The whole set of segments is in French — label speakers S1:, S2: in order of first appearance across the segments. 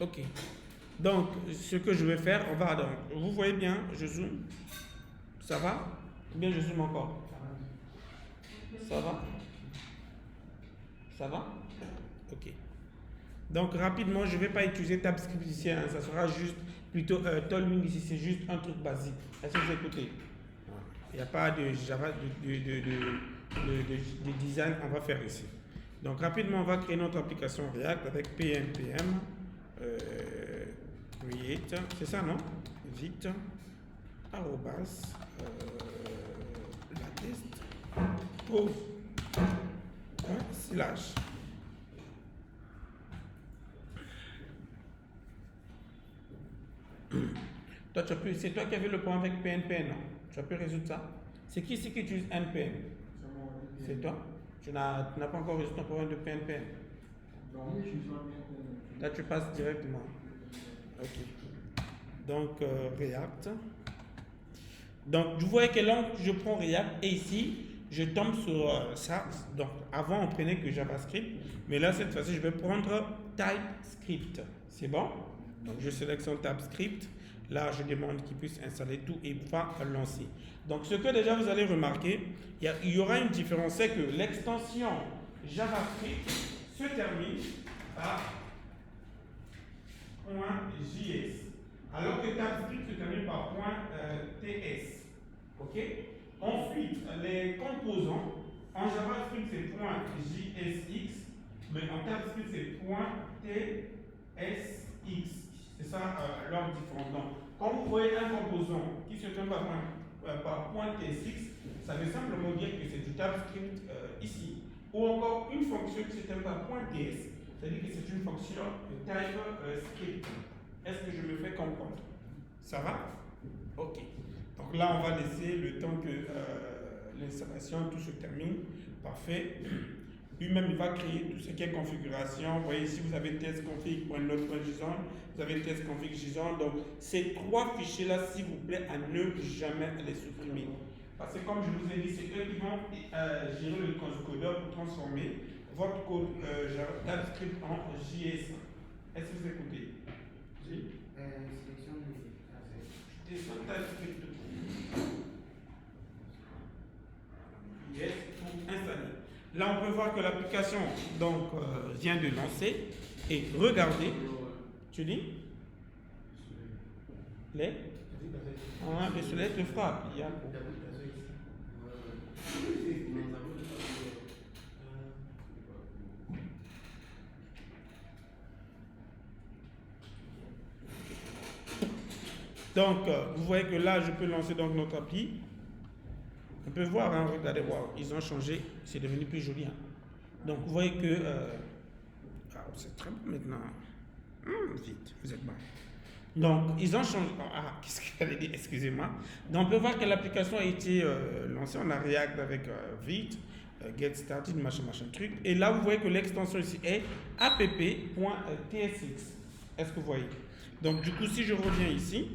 S1: Ok. Donc, ce que je vais faire, on va donc, vous voyez bien, je zoome. Ça va? Ou bien je zoome encore? Ça va? Ça va? Ok. Donc, rapidement, je ne vais pas utiliser TabScript ici, hein, ça sera juste plutôt Tailwind ici, c'est juste un truc basique. Est-ce que vous écoutez? Il n'y a pas de Java, de design, on va faire ici. Donc, rapidement, on va créer notre application React avec PNPM. Create, c'est ça, non? Vite, arrobas, la test, pause, slash. Toi, c'est toi qui avais le point avec PNPM, non? Tu as pu résoudre ça? C'est qui ici qui utilise NPM? C'est toi? Tu n'as pas encore résolu ton problème de PNPM? Là, tu passes directement. Ok. Donc, React. Donc, vous voyez que là, je prends React et ici, je tombe sur ça. Donc, avant, on prenait que JavaScript. Mais là, cette fois-ci, je vais prendre TypeScript. C'est bon? Donc, je sélectionne TypeScript. Là, je demande qu'il puisse installer tout et va lancer. Donc, ce que déjà vous allez remarquer, il y aura une différence, c'est que l'extension JavaScript se termine par .js, alors que TypeScript se termine par .ts. Ok? Ensuite, les composants, en JavaScript c'est .jsx, mais en TypeScript c'est .tsx. C'est ça leur différence. Donc, quand vous voyez un composant qui se termine par .tsx, ça veut simplement dire que c'est du TypeScript ici. Ou encore une fonction qui se termine par .ts, c'est-à-dire que c'est une fonction de TypeScript. Est-ce que je me fais comprendre? Ça va? Ok. Donc là, on va laisser le temps que l'installation, tout se termine. Parfait. Lui-même, il va créer tout ce qui est configuration. Vous voyez ici, vous avez testconfig.node.json, vous avez testconfig.json. Donc, ces trois fichiers-là, s'il vous plaît, à ne jamais les supprimer. Parce que comme je vous ai dit, c'est eux qui vont gérer le codeur pour transformer votre code JavaScript en JS. Est-ce que vous écoutez? Oui.
S2: Sélection
S1: TypeScript. Yes, pour installer. Là, on peut voir que l'application donc vient de lancer. Et regardez, tu dis les soleil te frappe. Il y a donc, vous voyez que là, je peux lancer donc notre appli. On peut voir, hein, regardez, wow, ils ont changé, c'est devenu plus joli. Hein. Donc, vous voyez que c'est très bon maintenant. Vite, vous êtes bon. Donc, ils ont changé. Qu'est-ce qu'il fallait dire? Excusez-moi. Donc, on peut voir que l'application a été lancée. On a React avec Vite, Get Started, machin, truc. Et là, vous voyez que l'extension ici est app.tsx. Est-ce que vous voyez? Donc, du coup, si je reviens ici,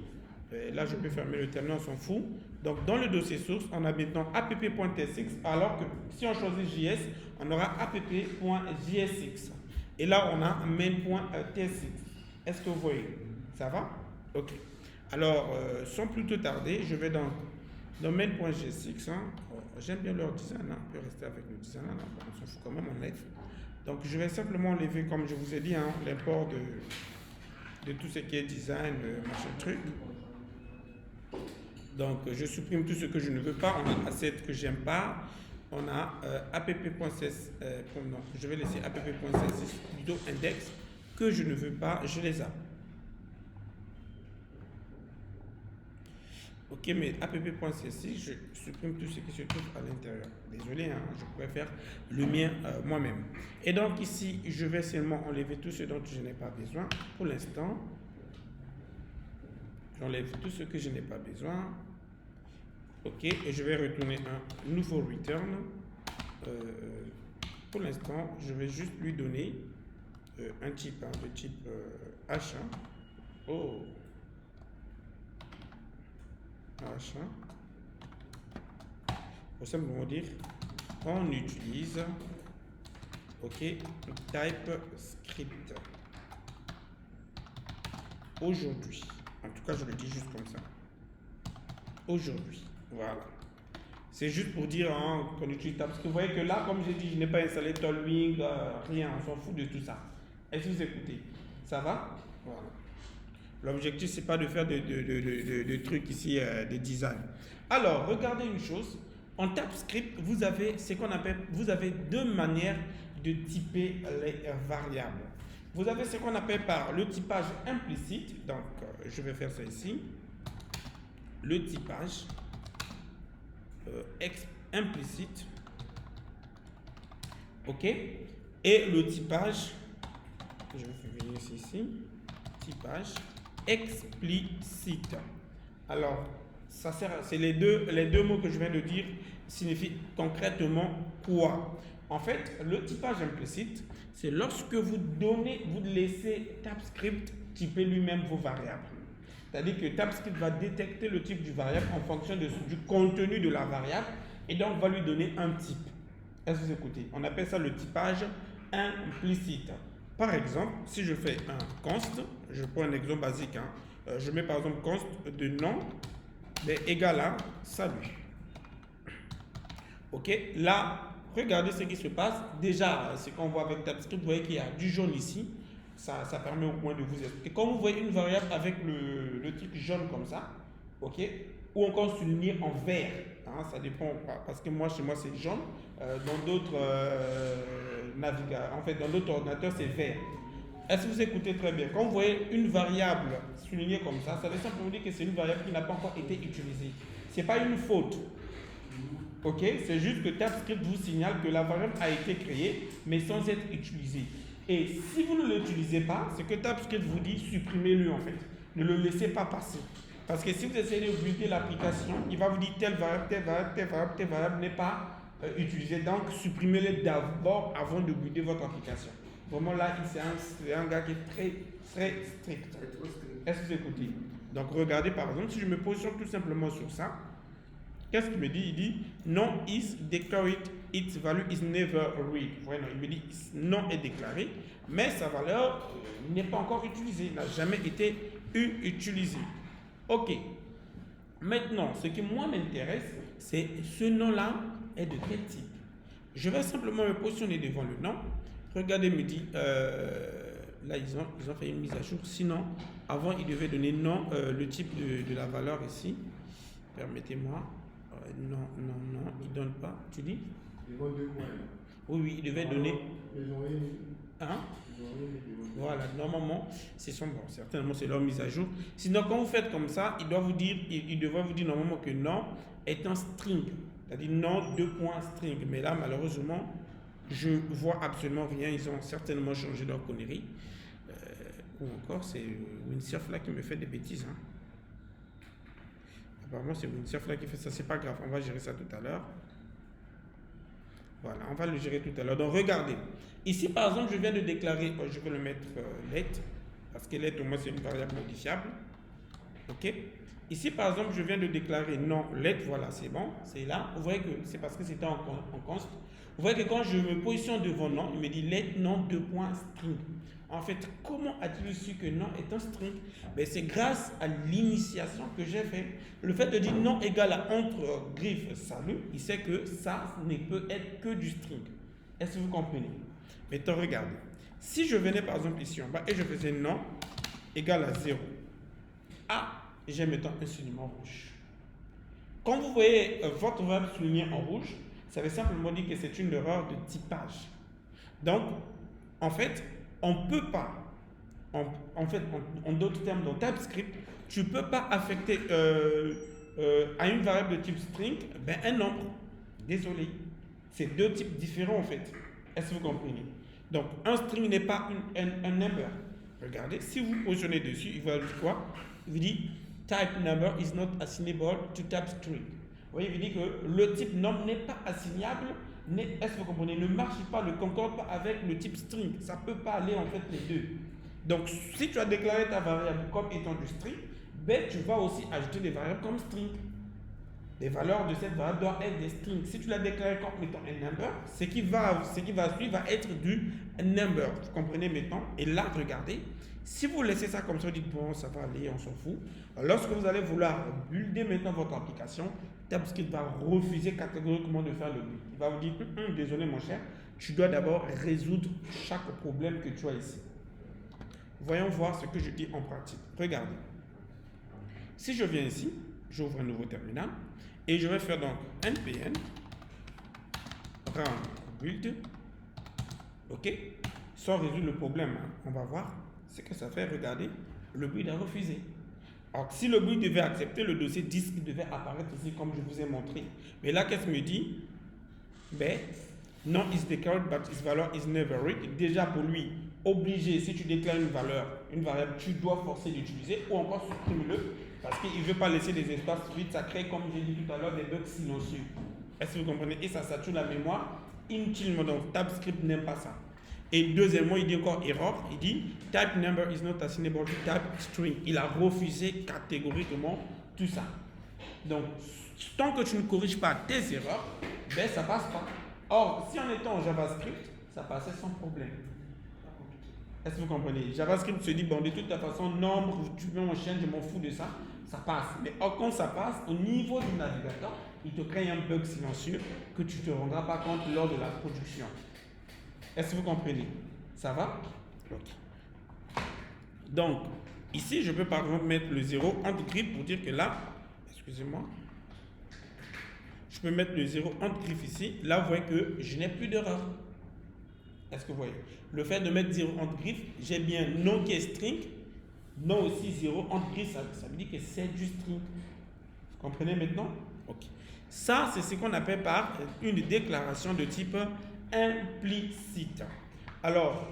S1: là, je peux fermer le terminal, on s'en fout. Donc, dans le dossier source, on a maintenant app.tsx, alors que si on choisit JS, on aura app.jsx. Et là, on a main.tsx. Est-ce que vous voyez? Ça va? Ok. Alors, sans plus te tarder, je vais dans main.jsx. Hein. J'aime bien leur design. Hein. On peut rester avec le design. Hein. On s'en fout quand même, on lève. Donc, je vais simplement enlever, comme je vous ai dit, hein, l'import de tout ce qui est design, machin truc. Donc, je supprime tout ce que je ne veux pas. On a asset que j'aime pas. On a app.css. Non, je vais laisser app.css plutôt index que je ne veux pas. Je les ai. Ok, mais app.css, je supprime tout ce qui se trouve à l'intérieur. Désolé, hein, je pourrais faire le mien moi-même. Et donc ici, je vais seulement enlever tout ce dont je n'ai pas besoin. Pour l'instant, j'enlève tout ce que je n'ai pas besoin. Ok, et je vais retourner un nouveau return. Pour l'instant, je vais juste lui donner un type, hein, de type H. Hein. Oh, H. Pour simplement dire, on utilise, ok, TypeScript. aujourd'hui. En tout cas, je le dis juste comme ça. Aujourd'hui. Voilà. C'est juste pour dire qu'on utilise ça. Parce que vous voyez que là, comme j'ai dit, je n'ai pas installé Tailwind, rien, on s'en fout de tout ça. Est-ce que vous écoutez? Ça va? Voilà. L'objectif, c'est pas de faire de trucs ici, de design. Alors, regardez une chose. En TypeScript, vous avez ce qu'on appelle, vous avez deux manières de typer les variables. Vous avez ce qu'on appelle par le typage implicite. Donc, je vais faire ça ici. Le typage implicite. OK? Et le typage, je vais venir ici, typage explicite. Alors, ça sert, c'est les deux mots que je viens de dire signifient concrètement quoi? En fait, le typage implicite, c'est lorsque vous laissez TypeScript typer lui-même vos variables. C'est-à-dire que TypeScript va détecter le type du variable en fonction du contenu de la variable et donc va lui donner un type. Est-ce que vous écoutez? On appelle ça le typage implicite. Par exemple, si je fais un const, je prends un exemple basique, je mets par exemple const de nom égal à salut. Ok, là, regardez ce qui se passe. Déjà, ce qu'on voit avec TypeScript, vous voyez qu'il y a du jaune ici. Ça permet au moins de vous expliquer. Quand vous voyez une variable avec le truc jaune comme ça, ok, ou encore souligné en vert, ça dépend, parce que moi, chez moi, c'est jaune. Dans d'autres navigateurs, en fait, dans d'autres ordinateurs, c'est vert. Est-ce que vous écoutez très bien? Quand vous voyez une variable soulignée comme ça veut simplement dire que c'est une variable qui n'a pas encore été utilisée. Ce n'est pas une faute. Ok? C'est juste que TypeScript vous signale que la variable a été créée, mais sans être utilisée. Et si vous ne l'utilisez pas, c'est que TypeScript vous dit supprimez-le en fait. Ne le laissez pas passer. Parce que si vous essayez de builder l'application, il va vous dire telle variable n'est pas utilisée. Donc supprimez-les d'abord avant de builder votre application. Vraiment là, c'est un gars qui est très strict. Est-ce que vous écoutez? Donc regardez par exemple, si je me positionne tout simplement sur ça, qu'est-ce qu'il me dit? Il dit non is declared, its value is never read. Voilà, il me dit non est déclaré, mais sa valeur n'est pas encore utilisée, n'a jamais été utilisée. Ok. Maintenant, ce qui moi m'intéresse, c'est ce nom-là est de quel type? Je vais simplement me positionner devant le nom. Regardez, me dit, là ils ont fait une mise à jour. Sinon, avant ils devaient donner non, le type de la valeur ici. Permettez-moi. Non, ils ne donnent pas. Tu dis? Oui, ils devaient donner. Voilà, normalement, certainement c'est leur mise à jour. Sinon, quand vous faites comme ça, il devrait vous dire normalement que non est un string. C'est-à-dire non, string. Mais là, malheureusement, je vois absolument rien. Ils ont certainement changé leur connerie. Ou encore, c'est Windsurf là qui me fait des bêtises. Apparemment, c'est Windsurf là qui fait ça. C'est pas grave, on va gérer ça tout à l'heure. Voilà, on va le gérer tout à l'heure. Donc, regardez. Ici, par exemple, je viens de déclarer, je vais le mettre let, parce que let, au moins, c'est une variable modifiable. OK? Ici, par exemple, je viens de déclarer non let, voilà, c'est bon, c'est là. Vous voyez que c'est parce que c'était en const. Vous voyez que quand je me positionne devant non, il me dit let non string. En fait, comment a-t-il su que non est un string? C'est grâce à l'initiation que j'ai fait. Le fait de dire non égale à entre griffes salut, il sait que ça ne peut être que du string. Est-ce que vous comprenez? Maintenant, regardez. Si je venais par exemple ici en bas et je faisais non égale à 0, j'ai maintenant un soulignement rouge. Quand vous voyez votre verbe souligné en rouge, ça veut simplement dire que c'est une erreur de typage. Donc, en fait, on ne peut pas, en d'autres termes, dans TypeScript, tu ne peux pas affecter à une variable de type string un nombre. Désolé. C'est deux types différents en fait. Est-ce que vous comprenez? Donc, un string n'est pas un number. Regardez, si vous positionnez dessus, il va dire quoi? Il vous dit type number is not assignable to type string. Vous voyez, il dit que le type nombre n'est pas assignable. Est-ce que vous comprenez? Ne marche pas, ne concorde pas avec le type string. Ça ne peut pas aller en fait les deux. Donc, si tu as déclaré ta variable comme étant du string, tu vas aussi ajouter des variables comme string. Les valeurs de cette variable doivent être des strings. Si tu l'as déclaré comme étant un number, ce qui va suivre va être du number. Vous comprenez maintenant? Et là, regardez, Si vous laissez ça comme ça, vous dites bon, ça va aller, on s'en fout. Lorsque vous allez vouloir builder maintenant votre application, TypeScript va refuser catégoriquement de faire le build. Il va vous dire désolé mon cher, tu dois d'abord résoudre chaque problème que tu as ici. Voyons voir ce que je dis en pratique. Regardez. Si je viens ici, j'ouvre un nouveau terminal et je vais faire donc npm run build. Ok, sans résoudre le problème, hein. On va voir ce que ça fait. Regardez, le build a refusé. Alors, si le build devait accepter, le dossier disque devait apparaître ici comme je vous ai montré. Mais là, qu'est-ce qu'il me dit? Ben, non is declared, but its value is never read. Déjà pour lui, obligé, si tu déclares une variable, tu dois forcer d'utiliser ou encore supprimer-le parce qu'il ne veut pas laisser des espaces vides. Ça crée, comme j'ai dit tout à l'heure, des bugs silencieux. Est-ce que vous comprenez? Et ça sature la mémoire inutilement. Donc, TypeScript n'aime pas ça. Et deuxièmement, il dit encore erreur. Il dit type number is not assignable to type string. Il a refusé catégoriquement tout ça. Donc, tant que tu ne corriges pas tes erreurs, ben ça passe pas. Or, si en étant en JavaScript, ça passait sans problème. Est-ce que vous comprenez? JavaScript se dit bon, de toute façon, nombre, tu veux mon chien, je m'en fous de ça, ça passe. Mais or, quand ça passe, au niveau du navigateur, il te crée un bug silencieux que tu ne te rendras pas compte lors de la production. Est-ce que vous comprenez? Ça va? Ok. Donc, ici, je peux par exemple mettre le 0 entre griffes pour dire que là, excusez-moi, je peux mettre le 0 entre griffes ici. Là, vous voyez que je n'ai plus d'erreur. Est-ce que vous voyez? Le fait de mettre 0 entre griffes, j'ai bien non qui est string, non aussi 0 entre griffes, ça veut dire que c'est du string. Vous comprenez maintenant? Ok. Ça, c'est ce qu'on appelle par une déclaration de type implicite. Alors,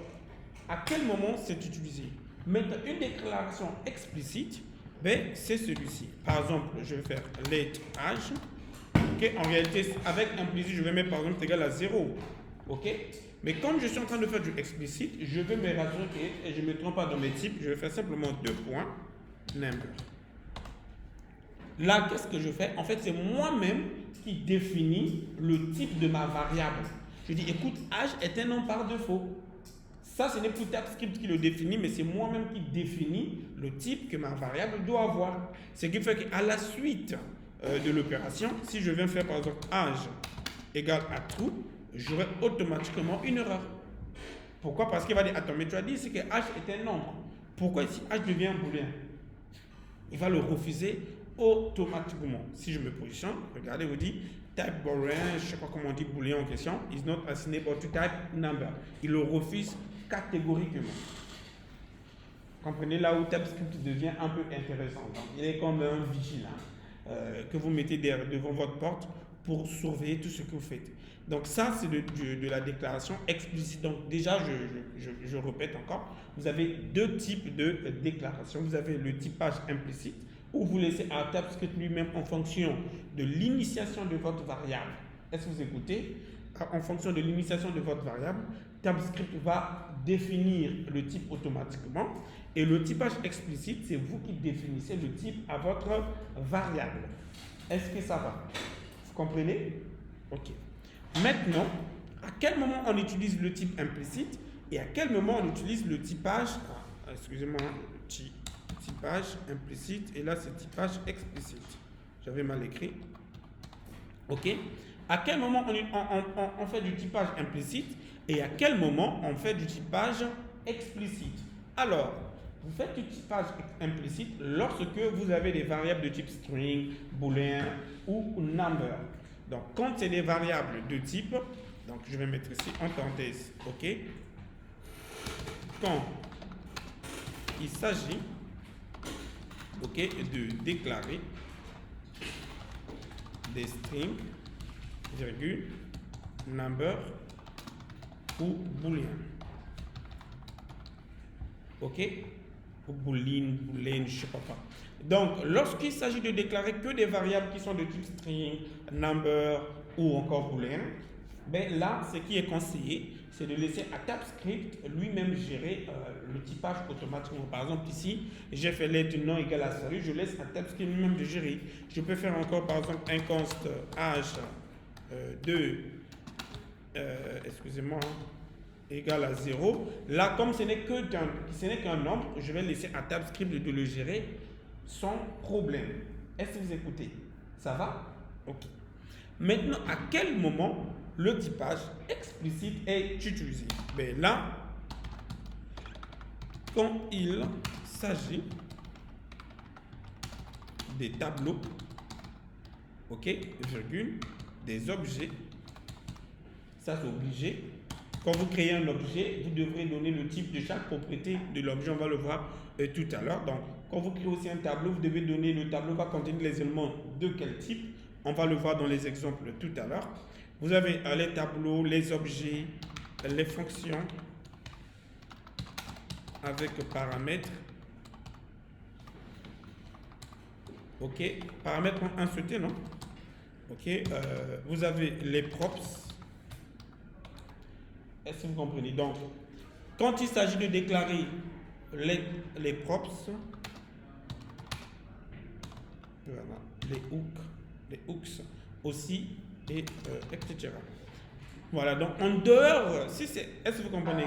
S1: à quel moment c'est utilisé? Mettre une déclaration explicite, ben, c'est celui-ci. Par exemple, je vais faire let age. Okay? En réalité, avec implicite, je vais mettre par exemple égal à 0. Ok? Mais comme je suis en train de faire du explicite, je vais me rassurer et je ne me trompe pas dans mes types. Je vais faire simplement 2 points, number. Là, qu'est-ce que je fais? En fait, c'est moi-même qui définis le type de ma variable. Je dis, écoute, âge est un nom par défaut. Ça, ce n'est plus TypeScript qui le définit, mais c'est moi-même qui définis le type que ma variable doit avoir. Ce qui fait qu'à la suite de l'opération, si je viens faire par exemple âge égale à true, j'aurai automatiquement une erreur. Pourquoi? Parce qu'il va dire, attends, mais tu as dit ici que âge est un nombre. Pourquoi ici âge devient un booléen? Il va le refuser automatiquement. Si je me positionne, regardez, vous dit type boolean, je ne sais pas comment on dit booléen en question, is not assignable to type number. Il le refuse catégoriquement. Comprenez là où TypeScript devient un peu intéressant. Donc, il est comme un vigilant que vous mettez devant votre porte pour surveiller tout ce que vous faites. Donc ça, c'est de la déclaration explicite. Donc déjà, je répète encore, vous avez 2 types de déclarations. Vous avez le typage implicite, où vous laissez à TypeScript lui-même en fonction de l'initiation de votre variable. Est-ce que vous écoutez? En fonction de l'initiation de votre variable, TypeScript va définir le type automatiquement. Et le typage explicite, c'est vous qui définissez le type à votre variable. Est-ce que ça va? Vous comprenez? Ok. Maintenant, à quel moment on utilise le type implicite et à quel moment on utilise le typage, excusez-moi, typage implicite et là c'est typage explicite. J'avais mal écrit. Ok. À quel moment on fait du typage implicite et à quel moment on fait du typage explicite? Alors, vous faites du typage implicite lorsque vous avez des variables de type string, boolean ou number. Donc, quand c'est des variables de type, donc je vais mettre ici en parenthèse, ok. Quand il s'agit, ok, de déclarer des strings, virgule, number ou boolean, ok, ou boolean, je ne sais pas quoi. Donc, lorsqu'il s'agit de déclarer que des variables qui sont de type string, number ou encore boolean, ben là, ce qui est conseillé, c'est de laisser à TypeScript lui-même gérer le typage automatiquement. Par exemple, ici, j'ai fait let non égal à salut, je laisse à TypeScript lui-même de gérer. Je peux faire encore, par exemple, un const âge de, excusez-moi, égale à 0. Là, comme ce n'est qu'un nombre, je vais laisser à TabScript de le gérer sans problème. Est-ce que vous écoutez? Ça va? Ok. Maintenant, à quel moment le typage explicite est utilisé? Ben là, quand il s'agit des tableaux, ok, virgule, des objets, ça c'est obligé. Quand vous créez un objet, vous devrez donner le type de chaque propriété de l'objet, on va le voir tout à l'heure. Donc, quand vous créez aussi un tableau, vous devez donner le tableau va contenir les éléments de quel type. On va le voir dans les exemples tout à l'heure. Vous avez les tableaux, les objets, les fonctions avec paramètres. Ok, paramètres ont un sauté, non? Ok, vous avez les props. Est-ce que vous comprenez? Donc, quand il s'agit de déclarer les props, voilà, les hooks aussi, et etc. Voilà, donc en dehors, si c'est, est-ce que vous comprenez?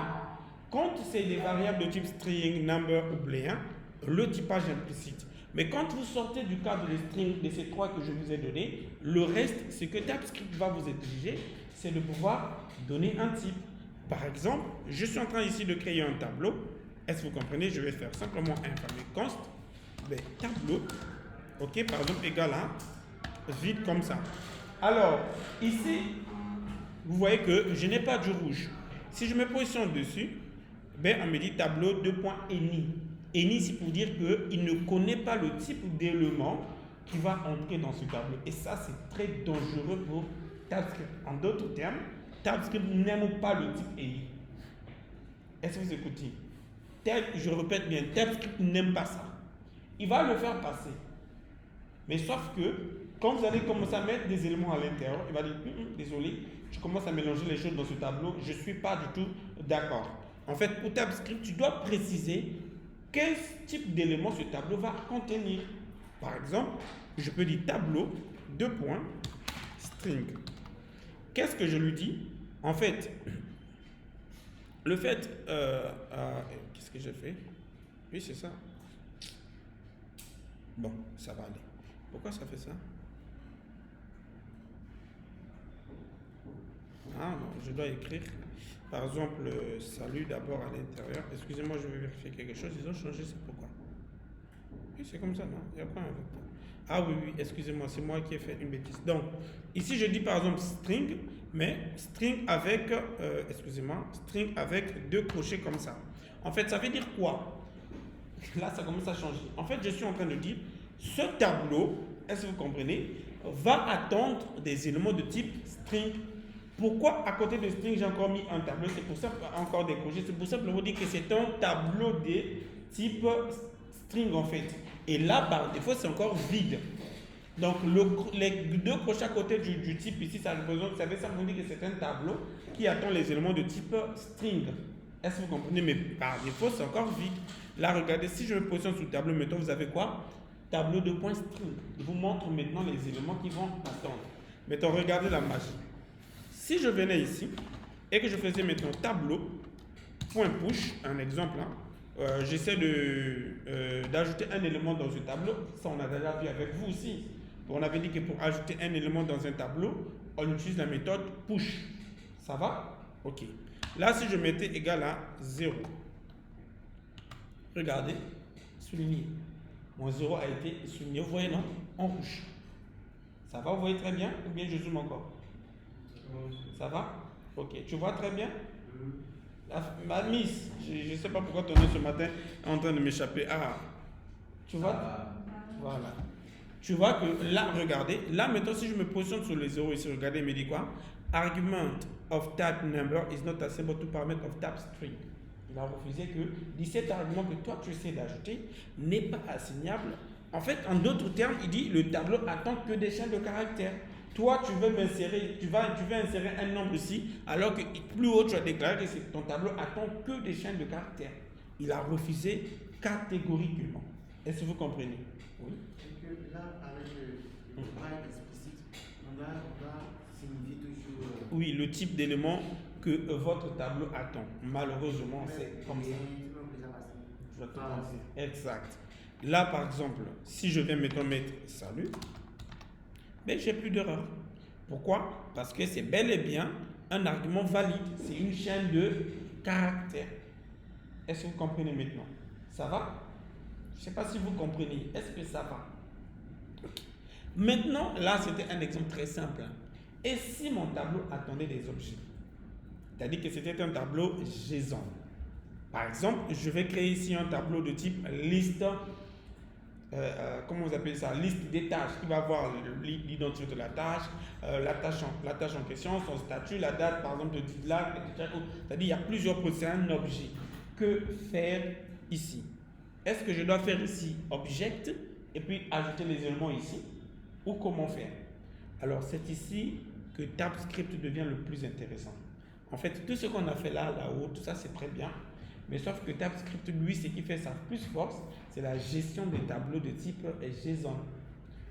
S1: Quand c'est des variables de type string, number ou booléen, le typage implicite. Mais quand vous sortez du cadre des strings, de ces trois que je vous ai donnés, le reste, ce que TabScript va vous exiger, c'est de pouvoir donner un type. Par exemple, je suis en train ici de créer un tableau. Est-ce que vous comprenez? Je vais faire simplement un fameux const, tableau, ok, par exemple, égal à vide comme ça. Alors, ici, vous voyez que je n'ai pas du rouge. Si je me positionne dessus, on me dit tableau 2.any. Any, c'est pour dire qu'il ne connaît pas le type d'élément qui va entrer dans ce tableau. Et ça, c'est très dangereux pour TabScript. En d'autres termes, TabScript n'aime pas le type any. Est-ce que vous écoutez? Je répète bien, TabScript n'aime pas ça. Il va le faire passer. Mais sauf que, quand vous allez commencer à mettre des éléments à l'intérieur, il va dire, désolé, je commence à mélanger les choses dans ce tableau, je ne suis pas du tout d'accord. En fait, pour TabScript, tu dois préciser quel type d'élément ce tableau va contenir. Par exemple, je peux dire tableau, string. Qu'est-ce que je lui dis? En fait, le fait... qu'est-ce que j'ai fait? Oui, c'est ça. Bon, ça va aller. Pourquoi ça fait ça? Ah non, je dois écrire. Par exemple, salut d'abord à l'intérieur. Excusez-moi, je vais vérifier quelque chose. Ils ont changé, c'est pourquoi? Oui, c'est comme ça, non? Il y a quoi un vecteur? Ah oui, oui, excusez-moi, c'est moi qui ai fait une bêtise. Donc, ici, je dis par exemple string, mais string avec, string avec 2 crochets comme ça. En fait, ça veut dire quoi? Là, ça commence à changer. En fait, je suis en train de dire, ce tableau, est-ce que vous comprenez, va attendre des éléments de type string. Pourquoi à côté de string, j'ai encore mis un tableau? C'est pour ça, encore des crochets. C'est pour ça que je vous dis que c'est un tableau de type string en fait. Et là, par défaut, c'est encore vide. Donc, les 2 crochets à côté du type ici, ça représente, ça veut dire que c'est un tableau qui attend les éléments de type string. Est-ce que vous comprenez? Mais par défaut, c'est encore vide. Là, regardez, si je me positionne sur le tableau, maintenant, vous avez quoi? Tableau de point string. Je vous montre maintenant les éléments qui vont attendre. Maintenant, regardez la magie. Si je venais ici et que je faisais maintenant tableau, point push, un exemple, j'essaie d'ajouter un élément dans ce tableau, ça on a déjà vu avec vous aussi. On avait dit que pour ajouter un élément dans un tableau, on utilise la méthode push. Ça va? Ok. Là, si je mettais égal à 0, regardez, souligné. Mon 0 a été souligné, vous voyez, non? En rouge. Ça va, vous voyez très bien? Ou bien je zoome encore? Ça va? Ok. Tu vois très bien? Ma miss, je ne sais pas pourquoi ton nom ce matin est en train de m'échapper. Ah, tu vois? Voilà. Tu vois que là, regardez, là maintenant si je me positionne sur les 0 ici, regardez, il me dit quoi? Argument of type number is not assignable to parameter of type string. Il a refusé que 17 arguments que toi tu essaies d'ajouter n'est pas assignable. En fait, en d'autres termes, il dit le tableau attend que des chaînes de caractères. Toi, tu veux m'insérer, tu veux insérer un nombre ici, alors que plus haut, tu as déclaré que ton tableau attend que des chaînes de caractères. Il a refusé catégoriquement. Est-ce que vous comprenez? Oui.
S2: Et que là, avec le type explicite, on va signifier toujours.
S1: Oui, le type d'élément que votre tableau attend. Malheureusement, c'est comme ça. Je vais te montrer. Exact. Là, par exemple, si je viens maintenant mettre salut, ben, j'ai plus d'erreur. Pourquoi? Parce que c'est bel et bien un argument valide. C'est une chaîne de caractères. Est-ce que vous comprenez maintenant? Ça va? Je ne sais pas si vous comprenez. Est-ce que ça va? Okay. Maintenant, là, c'était un exemple très simple. Et si mon tableau attendait des objets? C'est-à-dire que c'était un tableau JSON. Par exemple, je vais créer ici un tableau de type liste, comment vous appelez ça? Liste des tâches, qui va avoir l'identité de la tâche en question, son statut, la date, par exemple, de deadline, etc. C'est-à-dire qu'il y a plusieurs procédés, un objet. Que faire ici? Est-ce que je dois faire ici object et puis ajouter les éléments ici? Ou comment faire? Alors, c'est ici que TypeScript devient le plus intéressant. En fait, tout ce qu'on a fait là-haut, tout ça, c'est très bien. Mais sauf que TypeScript, lui, ce qui fait sa plus force, c'est la gestion des tableaux de type JSON.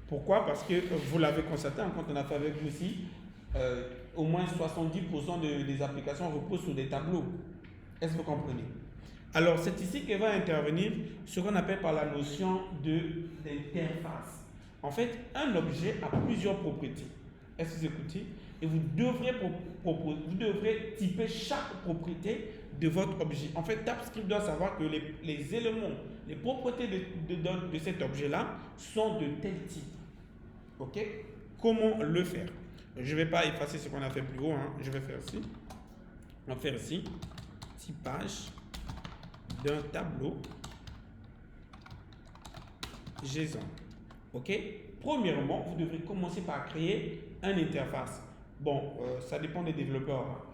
S1: Pourquoi? Parce que vous l'avez constaté, quand on a fait avec vous aussi, au moins 70% des applications reposent sur des tableaux. Est-ce que vous comprenez? Alors, c'est ici que va intervenir ce qu'on appelle par la notion d'interface. En fait, un objet a plusieurs propriétés. Est-ce que vous écoutez? Et vous devrez typer chaque propriété de votre objet. En fait, TypeScript doit savoir que les éléments, les propriétés de cet objet-là sont de tel type. OK? Comment le faire? Je ne vais pas effacer ce qu'on a fait plus haut. Je vais faire ici. On va faire ici. Typage d'un tableau JSON. OK? Premièrement, vous devrez commencer par créer une interface. Bon, ça dépend des développeurs.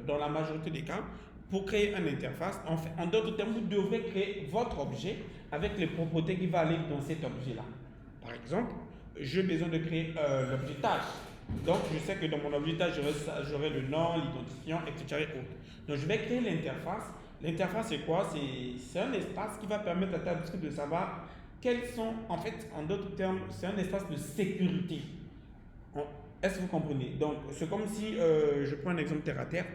S1: Dans la majorité des cas, pour créer une interface, en d'autres termes, vous devrez créer votre objet avec les propriétés qui vont aller dans cet objet-là. Par exemple, j'ai besoin de créer l'objet tâche. Donc, je sais que dans mon objet tâche, j'aurai le nom, l'identifiant, etc. Donc, je vais créer l'interface. L'interface, c'est quoi? C'est un espace qui va permettre à TypeScript de savoir quels sont, en fait, en d'autres termes, c'est un espace de sécurité. Est-ce que vous comprenez? Donc, c'est comme si, je prends un exemple terre à terre,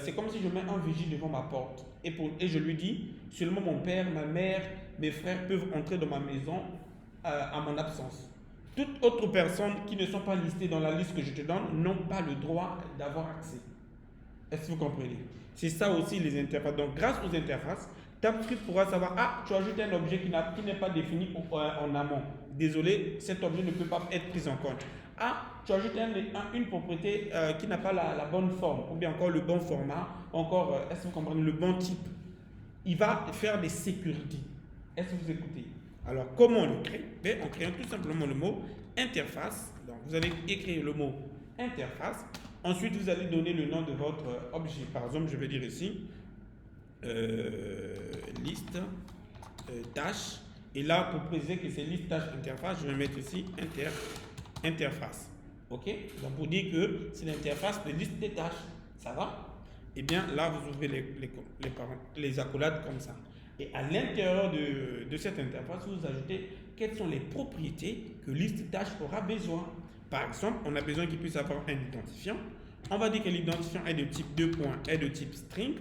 S1: c'est comme si je mets un vigile devant ma porte et je lui dis, seulement mon père, ma mère, mes frères peuvent entrer dans ma maison à mon absence. Toutes autres personnes qui ne sont pas listées dans la liste que je te donne n'ont pas le droit d'avoir accès. Est-ce que vous comprenez? C'est ça aussi les interfaces. Donc, grâce aux interfaces, TypeScript pourra savoir, ah, tu ajoutes un objet qui n'est pas défini en amont. Désolé, cet objet ne peut pas être pris en compte. Ah, tu ajoutes une propriété qui n'a pas la bonne forme, ou bien encore le bon format, encore, est-ce que vous comprenez, le bon type. Il va faire des sécurités. Est-ce que vous écoutez? Alors, comment on le crée? En créant tout simplement le mot interface. Donc, vous allez écrire le mot interface. Ensuite, vous allez donner le nom de votre objet. Par exemple, je vais dire ici liste tâche. Et là, pour préciser que c'est liste tâche interface, je vais mettre ici interface. OK? Donc, pour dire que c'est l'interface de liste des tâches. Ça va? Eh bien, là, vous ouvrez les accolades comme ça. Et à l'intérieur de cette interface, vous ajoutez quelles sont les propriétés que liste tâche aura besoin. Par exemple, on a besoin qu'il puisse avoir un identifiant. On va dire que l'identifiant est de type 2 points, est de type string.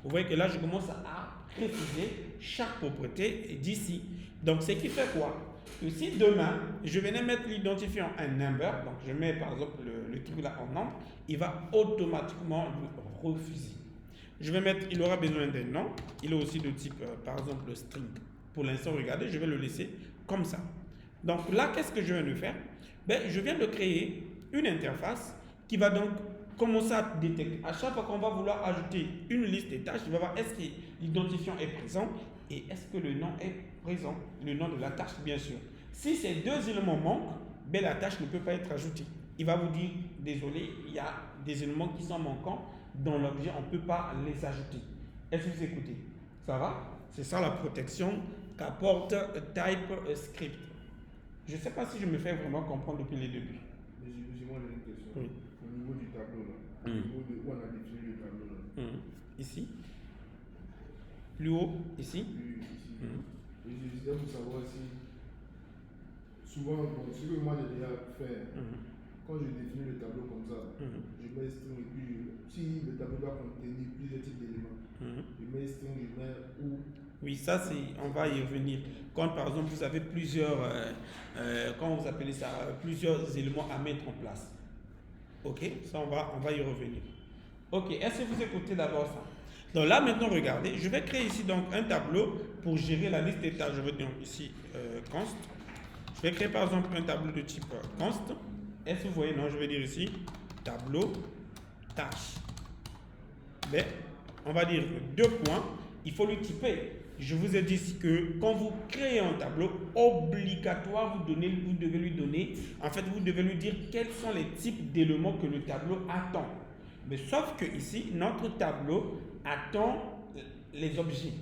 S1: Vous voyez que là, je commence à préciser chaque propriété d'ici. Donc, ce qui fait quoi? Que si demain, je venais mettre l'identifiant un number, donc je mets par exemple le truc là en nombre, il va automatiquement le refuser. Je vais mettre, il aura besoin d'un nom, il est aussi de type, par exemple, string. Pour l'instant, regardez, je vais le laisser comme ça. Donc là, qu'est-ce que je viens de faire? Je viens de créer une interface qui va donc commencer à détecter. À chaque fois qu'on va vouloir ajouter une liste des tâches, il va voir est-ce que l'identifiant est présent et est-ce que le nom est présent, le nom de la tâche, bien sûr. Si ces deux éléments manquent, la tâche ne peut pas être ajoutée. Il va vous dire, désolé, il y a des éléments qui sont manquants dans l'objet, on ne peut pas les ajouter. Est-ce que vous écoutez? Ça va? C'est ça la protection qu'apporte TypeScript. Je ne sais pas si je me fais vraiment comprendre depuis les débuts.
S2: Excusez-moi, j'ai une question.
S1: Oui.
S2: Au niveau du tableau, là, au niveau de où on a défini le tableau, là.
S1: Ici. Plus haut, ici.
S2: Puis, ici. Et je disais pour savoir si, souvent, bon, ce que moi j'ai déjà fait, quand je définis le tableau comme ça, je mets string et puis si le tableau doit contenir plusieurs types d'éléments, je mets string, je mets où.
S1: Oui, ça c'est, on va y revenir. Quand par exemple vous avez plusieurs, comment vous appelez ça, plusieurs éléments à mettre en place. Ok, ça on va y revenir. Ok, est-ce que vous écoutez d'abord ça? Donc là maintenant regardez, je vais créer ici donc un tableau pour gérer la liste des tâches. Je vais dire ici const. Je vais créer par exemple un tableau de type const. Est-ce que vous voyez? Non, je vais dire ici tableau tâche. Mais on va dire 2 points. Il faut le typer. Je vous ai dit ici que quand vous créez un tableau, obligatoire, vous devez lui donner, en fait, vous devez lui dire quels sont les types d'éléments que le tableau attend. Mais sauf que ici, notre tableau attend les objets.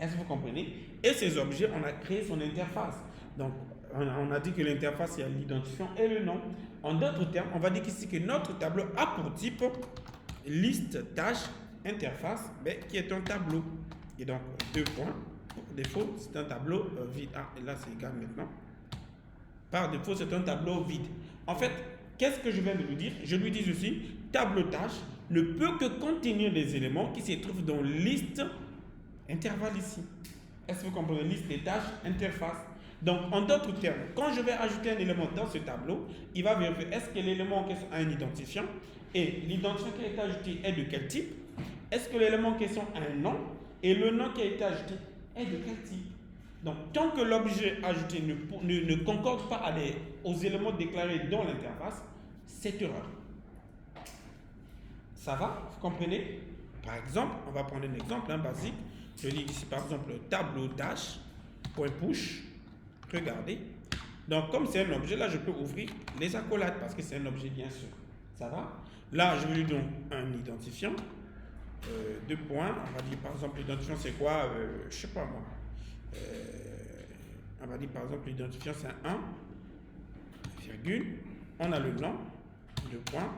S1: Est-ce que vous comprenez? Et ces objets, on a créé son interface. Donc, on a dit que l'interface, il y a l'identifiant et le nom. En d'autres termes, on va dire ici que notre tableau a pour type liste, tâche, interface, mais qui est un tableau. Et donc, 2 points. Par défaut, c'est un tableau vide. Ah, et là, c'est égal maintenant. Par défaut, c'est un tableau vide. En fait, qu'est-ce que je viens de lui dire? Je lui dis ceci, tableau tâche ne peut que contenir des éléments qui se trouvent dans liste intervalle ici. Est-ce que vous comprenez? Liste des tâches, interface. Donc, en d'autres termes, quand je vais ajouter un élément dans ce tableau, il va vérifier est-ce que l'élément en question a un identifiant et l'identifiant qui a été ajouté est de quel type? Est-ce que l'élément en question a un nom et le nom qui a été ajouté est de quel type? Donc, tant que l'objet ajouté ne concorde pas aux éléments déclarés dans l'interface, c'est erreur. Ça va? Vous comprenez? Par exemple, on va prendre un exemple basique. Je lis ici par exemple tableau tâche, point push. Regardez. Donc, comme c'est un objet, là, je peux ouvrir les accolades parce que c'est un objet, bien sûr. Ça va? Là, je vais lui donner un identifiant. 2 points. On va dire par exemple l'identifiant, c'est quoi? Je sais pas moi. On va dire par exemple l'identifiant, c'est un 1, virgule. On a le nom. 2 points.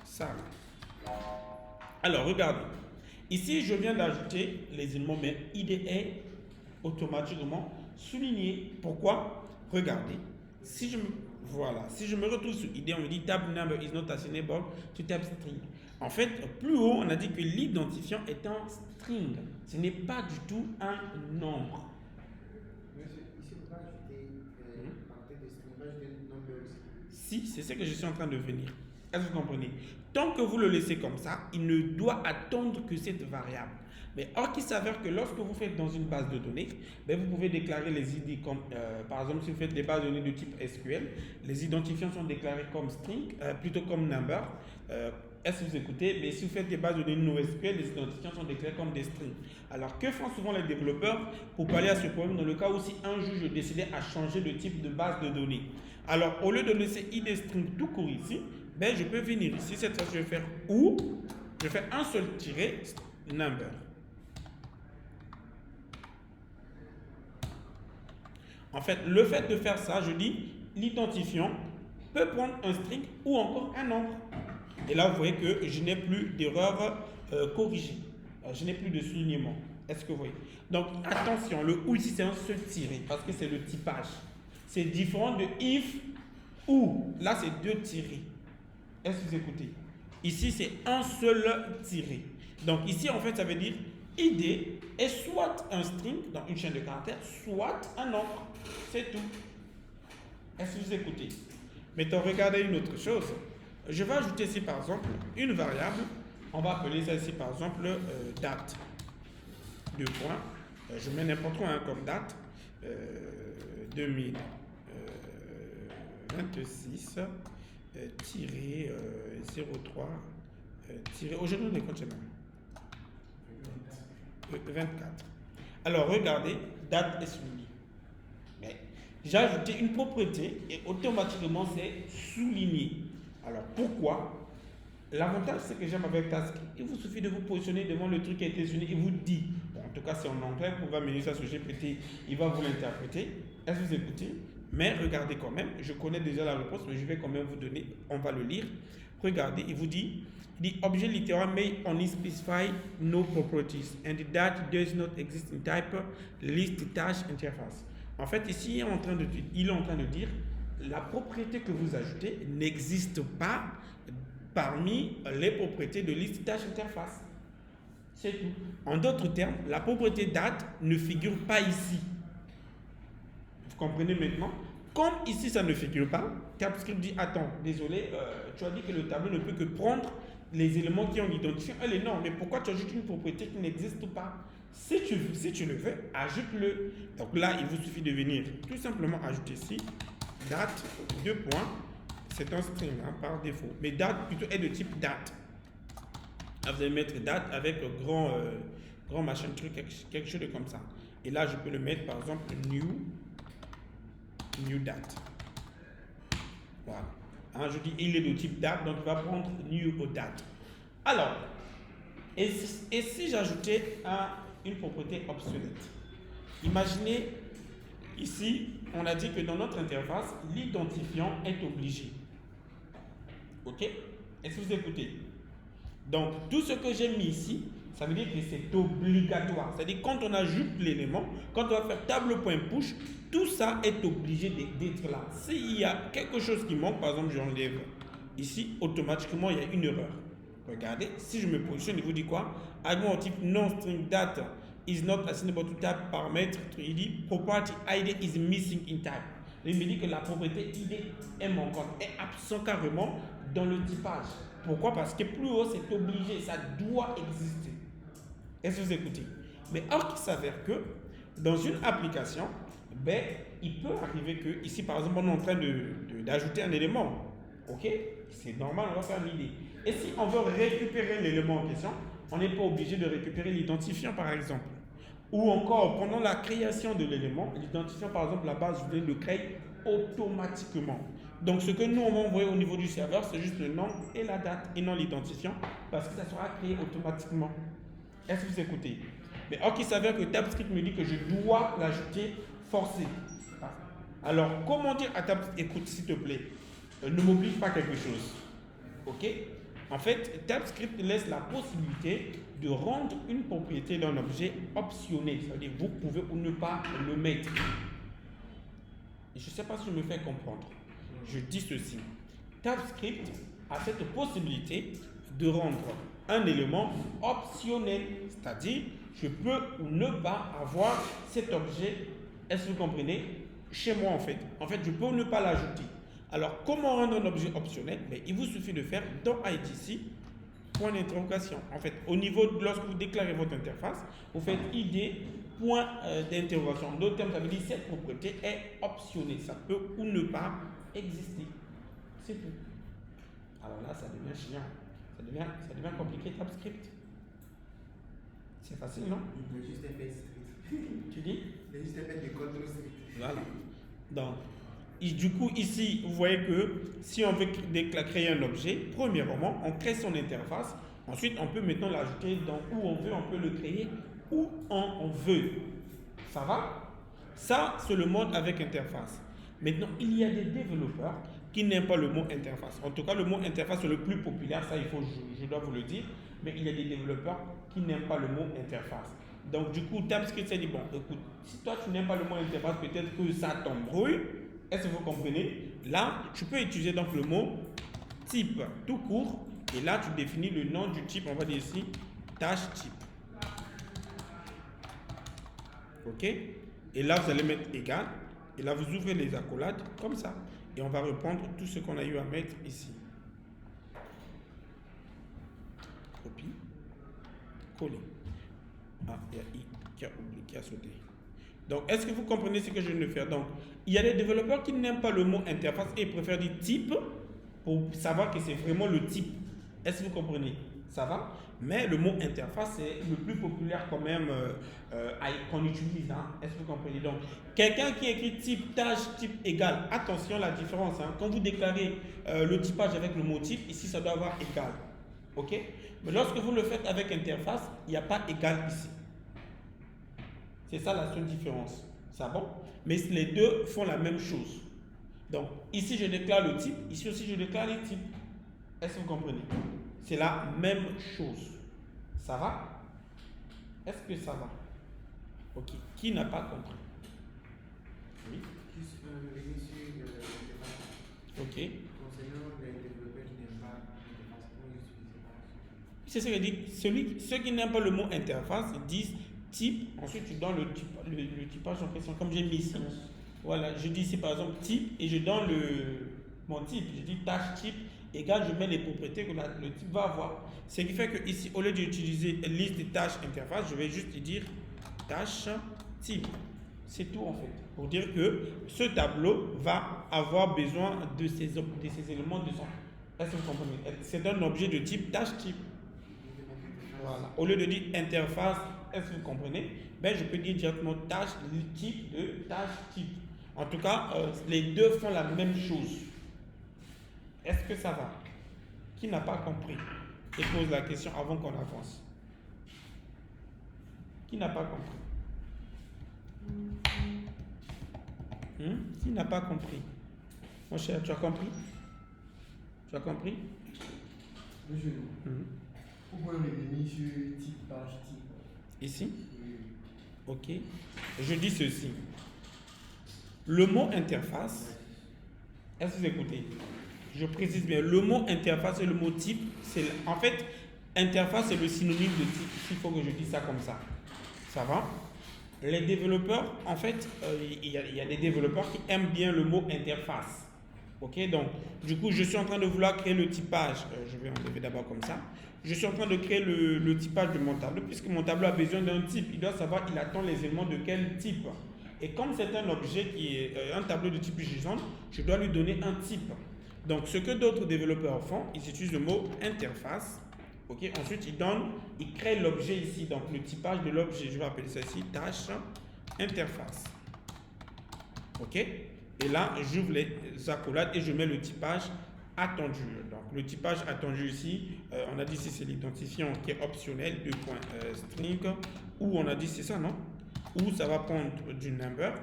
S1: Ça. Alors, regardez. Ici, je viens d'ajouter les éléments, mais ID est automatiquement souligné. Pourquoi? Regardez. Si je me retrouve sur ID, on me dit tab number is not assignable to tab string. En fait, plus haut, on a dit que l'identifiant est un string. Ce n'est pas du tout un nombre.
S3: Ici, on va ajouter en tête de string, on va ajouter le number aussi.
S1: Si, c'est ce que je suis en train de venir. Est-ce que vous comprenez? Tant que vous le laissez comme ça, il ne doit attendre que cette variable. Mais or qu'il s'avère que lorsque vous faites dans une base de données, vous pouvez déclarer les ID comme, par exemple, si vous faites des bases de données de type SQL, les identifiants sont déclarés comme string, plutôt comme number. Est-ce que vous écoutez? Mais si vous faites des bases de données NoSQL, les identifiants sont déclarés comme des strings. Alors, que font souvent les développeurs pour pallier à ce problème dans le cas où si un jour je décidais à changer de type de base de données? Alors, au lieu de laisser ID string tout court ici, je peux venir ici, cette fois je vais faire ou, je fais un seul tiret, number. En fait, le fait de faire ça, je dis, l'identifiant peut prendre un string ou encore un nombre. Et là, vous voyez que je n'ai plus d'erreur corrigée. Je n'ai plus de soulignement. Est-ce que vous voyez? Donc, attention, le ou ici, c'est un seul tiré parce que c'est le typage. C'est différent de if ou. Là, c'est 2 tirés. Est-ce que vous écoutez? Ici, c'est un seul tiré. Donc, ici, en fait, ça veut dire ID est soit un string, dans une chaîne de caractères, soit un nombre. C'est tout. Est-ce que vous écoutez? Maintenant, regardez une autre chose. Je vais ajouter ici, par exemple, une variable. On va appeler ça ici, par exemple, date. 2 points. Je mets n'importe quoi comme date. 2026 tiré 03 tiré. Aujourd'hui, on est combien? 24. Alors, regardez, date est soulignée. Mais j'ai ajouté une propriété et automatiquement, c'est souligné. Alors, pourquoi? L'avantage, c'est que j'aime avec Task, il vous suffit de vous positionner devant le truc qui a été souligné et vous dit, bon, en tout cas, c'est en anglais, vous pouvez amener ça sur GPT, il va vous l'interpréter. Est-ce que vous écoutez? Mais regardez quand même, je connais déjà la réponse, mais je vais quand même vous donner, on va le lire. Regardez, il vous dit, the object literal may only specify no properties and that does not exist in type list tâche interface. En fait, ici, il est en train de dire la propriété que vous ajoutez n'existe pas parmi les propriétés de liste tâche interface. C'est tout. En d'autres termes, la propriété date ne figure pas ici. Vous comprenez maintenant? Comme ici ça ne figure pas, TypeScript dit attends, désolé, tu as dit que le tableau ne peut que prendre les éléments qui ont l'identifiant. Elle est non, mais pourquoi tu ajoutes une propriété qui n'existe pas? Si tu le veux, ajoute-le. Donc là, il vous suffit de venir tout simplement ajouter ici date, 2 points. C'est un string par défaut. Mais date plutôt est de type date. Là, vous allez mettre date avec grand machin truc, quelque chose de comme ça. Et là, je peux le mettre par exemple new date. Voilà. Hein, je dis il est de type date, donc il va prendre new date. Alors, et si j'ajoutais une propriété obsolète? Imaginez ici, on a dit que dans notre interface, l'identifiant est obligé. Ok? Est-ce que vous écoutez? Donc, tout ce que j'ai mis ici, ça veut dire que c'est obligatoire. C'est-à-dire quand on ajoute l'élément, quand on va faire table.push, tout ça est obligé d'être là. S'il y a quelque chose qui manque, par exemple, j'enlève ici, automatiquement, il y a une erreur. Regardez, si je me positionne, il vous dit quoi? Argument au type non-string data is not assignable to type paramètre. Il dit property ID is missing in type. Il me dit que la propriété ID est manquante, est absent carrément dans le typage. Pourquoi? Parce que plus haut, c'est obligé, ça doit exister. Est-ce que vous écoutez? Mais or, il s'avère que dans une application, ben, il peut arriver que, ici par exemple, on est en train d'ajouter un élément. Ok? C'est normal, on va faire l'idée. Et si on veut récupérer l'élément en question, on n'est pas obligé de récupérer l'identifiant par exemple. Ou encore, pendant la création de l'élément, l'identifiant par exemple, la base, je viens de le créer automatiquement. Donc ce que nous on va envoyer au niveau du serveur, c'est juste le nom et la date et non l'identifiant parce que ça sera créé automatiquement. Est-ce que vous écoutez? Mais or qu'il s'avère que TypeScript me dit que je dois l'ajouter forcé. Alors comment dire à TypeScript, écoute s'il te plaît, ne m'oblige pas quelque chose. Ok? En fait, TypeScript laisse la possibilité de rendre une propriété d'un objet optionnel. Ça veut dire que vous pouvez ou ne pas le mettre. Et je ne sais pas si je me fais comprendre. Je dis ceci. TypeScript a cette possibilité de rendre un élément optionnel. C'est-à-dire, je peux ou ne pas avoir cet objet, est-ce que vous comprenez, chez moi en fait. En fait, je peux ou ne pas l'ajouter. Alors, comment rendre un objet optionnel? Mais il vous suffit de faire dans IDC, point d'interrogation. En fait, au niveau, lorsque vous déclarez votre interface, vous faites ID, point d'interrogation. D'autres termes, ça veut dire que cette propriété est optionnelle. Ça peut ou ne pas exister. C'est tout. Alors là, ça devient chiant. Ça devient compliqué, TypeScript. C'est facile, non?
S3: Il peut juste être strict.
S1: Tu dis?
S3: Il peut juste être des codes trop stricts.
S1: Voilà. Donc, du coup, ici, vous voyez que si on veut créer un objet, premièrement, on crée son interface. Ensuite, on peut maintenant l'ajouter dans où on veut, on peut le créer où on veut. Ça va? Ça, c'est le mode avec interface. Maintenant, il y a des développeurs qui n'aiment pas le mot interface. En tout cas, le mot interface est le plus populaire, ça, je dois vous le dire. Mais il y a des développeurs qui n'aiment pas le mot interface. Donc, du coup, TypeScript s'est dit, bon, écoute, si toi, tu n'aimes pas le mot interface, peut-être que ça t'embrouille. Est-ce que vous comprenez? Là, tu peux utiliser donc le mot type tout court. Et là, tu définis le nom du type, on va dire ici, tâche type. OK? Et là, vous allez mettre égal. Et là, vous ouvrez les accolades comme ça. Et on va reprendre tout ce qu'on a eu à mettre ici. Copie. Coller. Ah, il y a I qui a sauté. Donc, est-ce que vous comprenez ce que je viens de faire? Donc, il y a des développeurs qui n'aiment pas le mot interface et préfèrent dire type pour savoir que c'est vraiment le type. Est-ce que vous comprenez? Ça va? Mais le mot interface, c'est le plus populaire quand même qu'on utilise. Hein? Est-ce que vous comprenez? Donc, quelqu'un qui écrit type, tâche, type égal. Attention, la différence. Hein? Quand vous déclarez le typage avec le mot type, ici, ça doit avoir égal. OK? Mais lorsque vous le faites avec interface, il n'y a pas égal ici. C'est ça la seule différence. Ça va? Mais les deux font la même chose. Donc, ici, je déclare le type. Ici aussi, je déclare les types. Est-ce que vous comprenez? C'est la même chose. Ça va? Est-ce que ça va? Ok. Qui n'a pas compris? Oui.
S3: Juste revenir sur l'interface
S1: Ok.
S3: Concernant les développeurs qui n'aiment pas l'interface, comment ils utilisent ça?
S1: C'est ce que je dis. Ceux qui n'aiment pas le mot interface disent type. Ensuite, tu donnes le typage en question, comme j'ai mis ici. Voilà, je dis ici par exemple type et je donne mon type. Je dis tâche type égale, je mets les propriétés que le type va avoir. Ce qui fait que ici, au lieu d'utiliser liste de tâches interface, je vais juste dire tâche type. C'est tout en fait. Pour dire que ce tableau va avoir besoin de ces éléments de son. Est-ce que vous comprenez? C'est un objet de type tâche type. Voilà. Au lieu de dire interface, est-ce que vous comprenez? Ben, je peux dire directement tâche type de tâche type. En tout cas, les deux font la même chose. Est-ce que ça va? Qui n'a pas compris? Et pose la question avant qu'on avance. Qui n'a pas compris? Qui n'a pas compris? Mon cher, tu as compris? Tu as compris?
S4: Monsieur, vous pouvez revenir sur type, page, type.
S1: Ici?
S4: Oui.
S1: Ok. Je dis ceci. Le mot interface, est-ce que vous écoutez? Je précise bien, le mot interface et le mot type, en fait, interface c'est le synonyme de type. Il faut que je dise ça comme ça. Ça va? Les développeurs, en fait, il y a des développeurs qui aiment bien le mot interface. Ok, donc, du coup, je suis en train de vouloir créer le typage. Je vais enlever d'abord comme ça. Je suis en train de créer le typage de mon tableau, puisque mon tableau a besoin d'un type. Il doit savoir, il attend les éléments de quel type. Et comme c'est un objet qui est un tableau de type JSON, je dois lui donner un type. Donc, ce que d'autres développeurs font, ils utilisent le mot interface. Ok, ensuite, ils créent l'objet ici. Donc, le typage de l'objet, je vais appeler ça ici tâche interface. Ok, et là, j'ouvre les accolades et je mets le typage attendu. Donc, le typage attendu ici, on a dit si c'est l'identifiant qui est optionnel, string, ou on a dit c'est ça, non? Ou ça va prendre du number,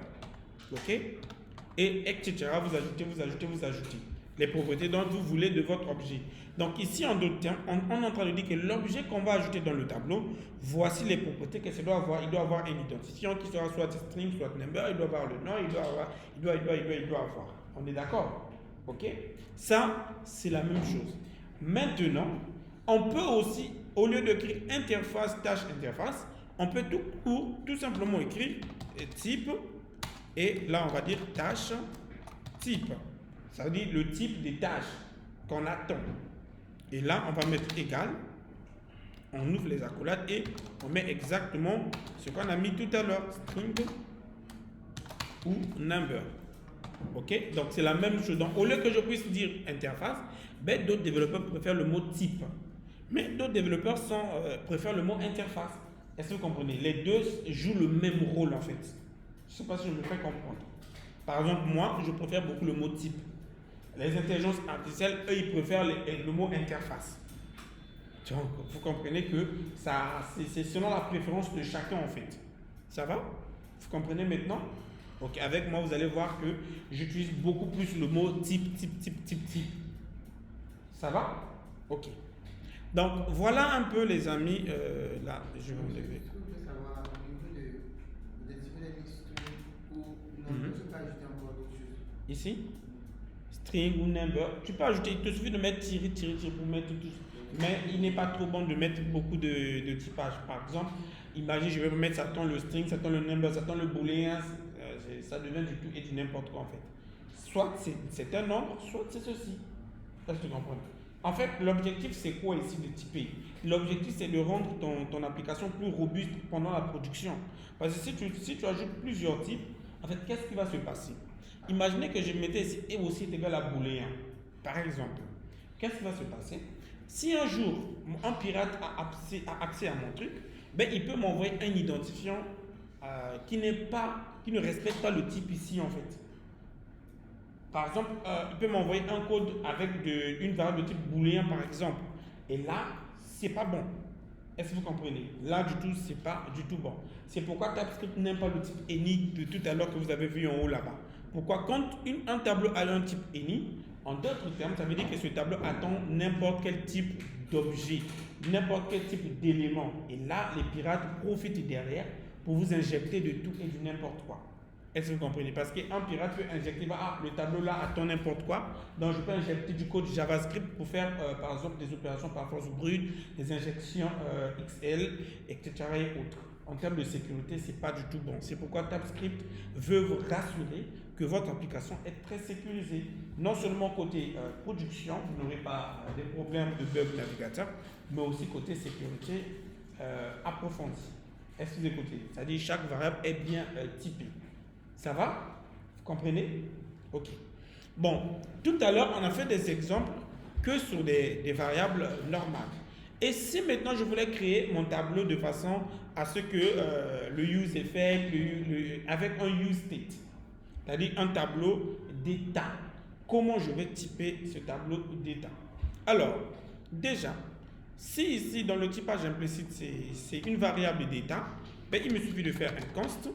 S1: ok? Et etc. Vous ajoutez les propriétés dont vous voulez de votre objet. Donc ici, en d'autres termes, on est en train de dire que l'objet qu'on va ajouter dans le tableau, voici les propriétés que ça doit avoir. Il doit avoir un identifiant qui sera soit string, soit number, il doit avoir le nom, il doit avoir. On est d'accord? Ok? Ça, c'est la même chose. Maintenant, on peut aussi, au lieu d'écrire interface, tâche interface, on peut tout simplement écrire type, et là, on va dire tâche type. Ça veut dire le type des tâches qu'on attend. Et là, on va mettre égal. On ouvre les accolades et on met exactement ce qu'on a mis tout à l'heure. String ou number. Ok? Donc, c'est la même chose. Donc, au lieu que je puisse dire interface, ben, d'autres développeurs préfèrent le mot type. Mais d'autres développeurs préfèrent le mot interface. Est-ce que vous comprenez? Les deux jouent le même rôle en fait. Je ne sais pas si je me fais comprendre. Par exemple, moi, je préfère beaucoup le mot type. Les intelligences artificielles, eux, ils préfèrent le mot interface. Donc, vous comprenez que c'est selon la préférence de chacun en fait. Ça va? Vous comprenez maintenant? Ok, avec moi, vous allez voir que j'utilise beaucoup plus le mot type. Ça va? Ok. Donc, voilà un peu les amis. Là, je vais enlever.
S3: Est-ce que vous pouvez savoir, au niveau de des string ou number, je peux ajouter encore d'autres choses?
S1: Ici? String ou number. Tu peux ajouter, il te suffit de mettre tirer pour mettre tout. Mais il n'est pas trop bon de mettre beaucoup de typage. Par exemple, imagine, je vais mettre, ça attend le string, ça attend le number, ça attend le booléen. Ça devient du tout et du n'importe quoi en fait. Soit c'est un nombre, soit c'est ceci. Est-ce que tu comprends? En fait, l'objectif c'est quoi ici de typer? L'objectif c'est de rendre ton application plus robuste pendant la production. Parce que si tu ajoutes plusieurs types, en fait, qu'est-ce qui va se passer? Imaginez que je mettais ici et aussi est égal à booléen. Par exemple, qu'est-ce qui va se passer? Si un jour, un pirate a accès à mon truc, ben, il peut m'envoyer un identifiant qui ne respecte pas le type ici en fait. Par exemple, il peut m'envoyer un code avec une variable de type booléen par exemple. Et là, c'est pas bon. Est-ce que vous comprenez? Là, du tout, c'est pas du tout bon. C'est pourquoi TypeScript n'aime pas le type any de tout à l'heure que vous avez vu en haut là-bas. Pourquoi? Quand un tableau a un type any, en d'autres termes, ça veut dire que ce tableau attend n'importe quel type d'objet, n'importe quel type d'élément. Et là, les pirates profitent derrière pour vous injecter de tout et du n'importe quoi. Est-ce que vous comprenez? Parce qu'un pirate peut injecter, le tableau là attend n'importe quoi. Donc je peux injecter du code JavaScript pour faire par exemple des opérations par force brute, des injections XL, etc. et autres. En termes de sécurité, ce n'est pas du tout bon. C'est pourquoi TypeScript veut vous rassurer que votre application est très sécurisée. Non seulement côté production, vous n'aurez pas des problèmes de bug navigateur, mais aussi côté sécurité approfondie. Est-ce que vous écoutez? C'est-à-dire chaque variable est bien typée. Ça va? Vous comprenez? Ok. Bon, tout à l'heure, on a fait des exemples que sur des variables normales. Et si maintenant je voulais créer mon tableau de façon à ce que le use effect, avec un use state, c'est-à-dire un tableau d'état, comment je vais typer ce tableau d'état? Alors, déjà, si ici dans le typage implicite c'est une variable d'état, ben, il me suffit de faire un const.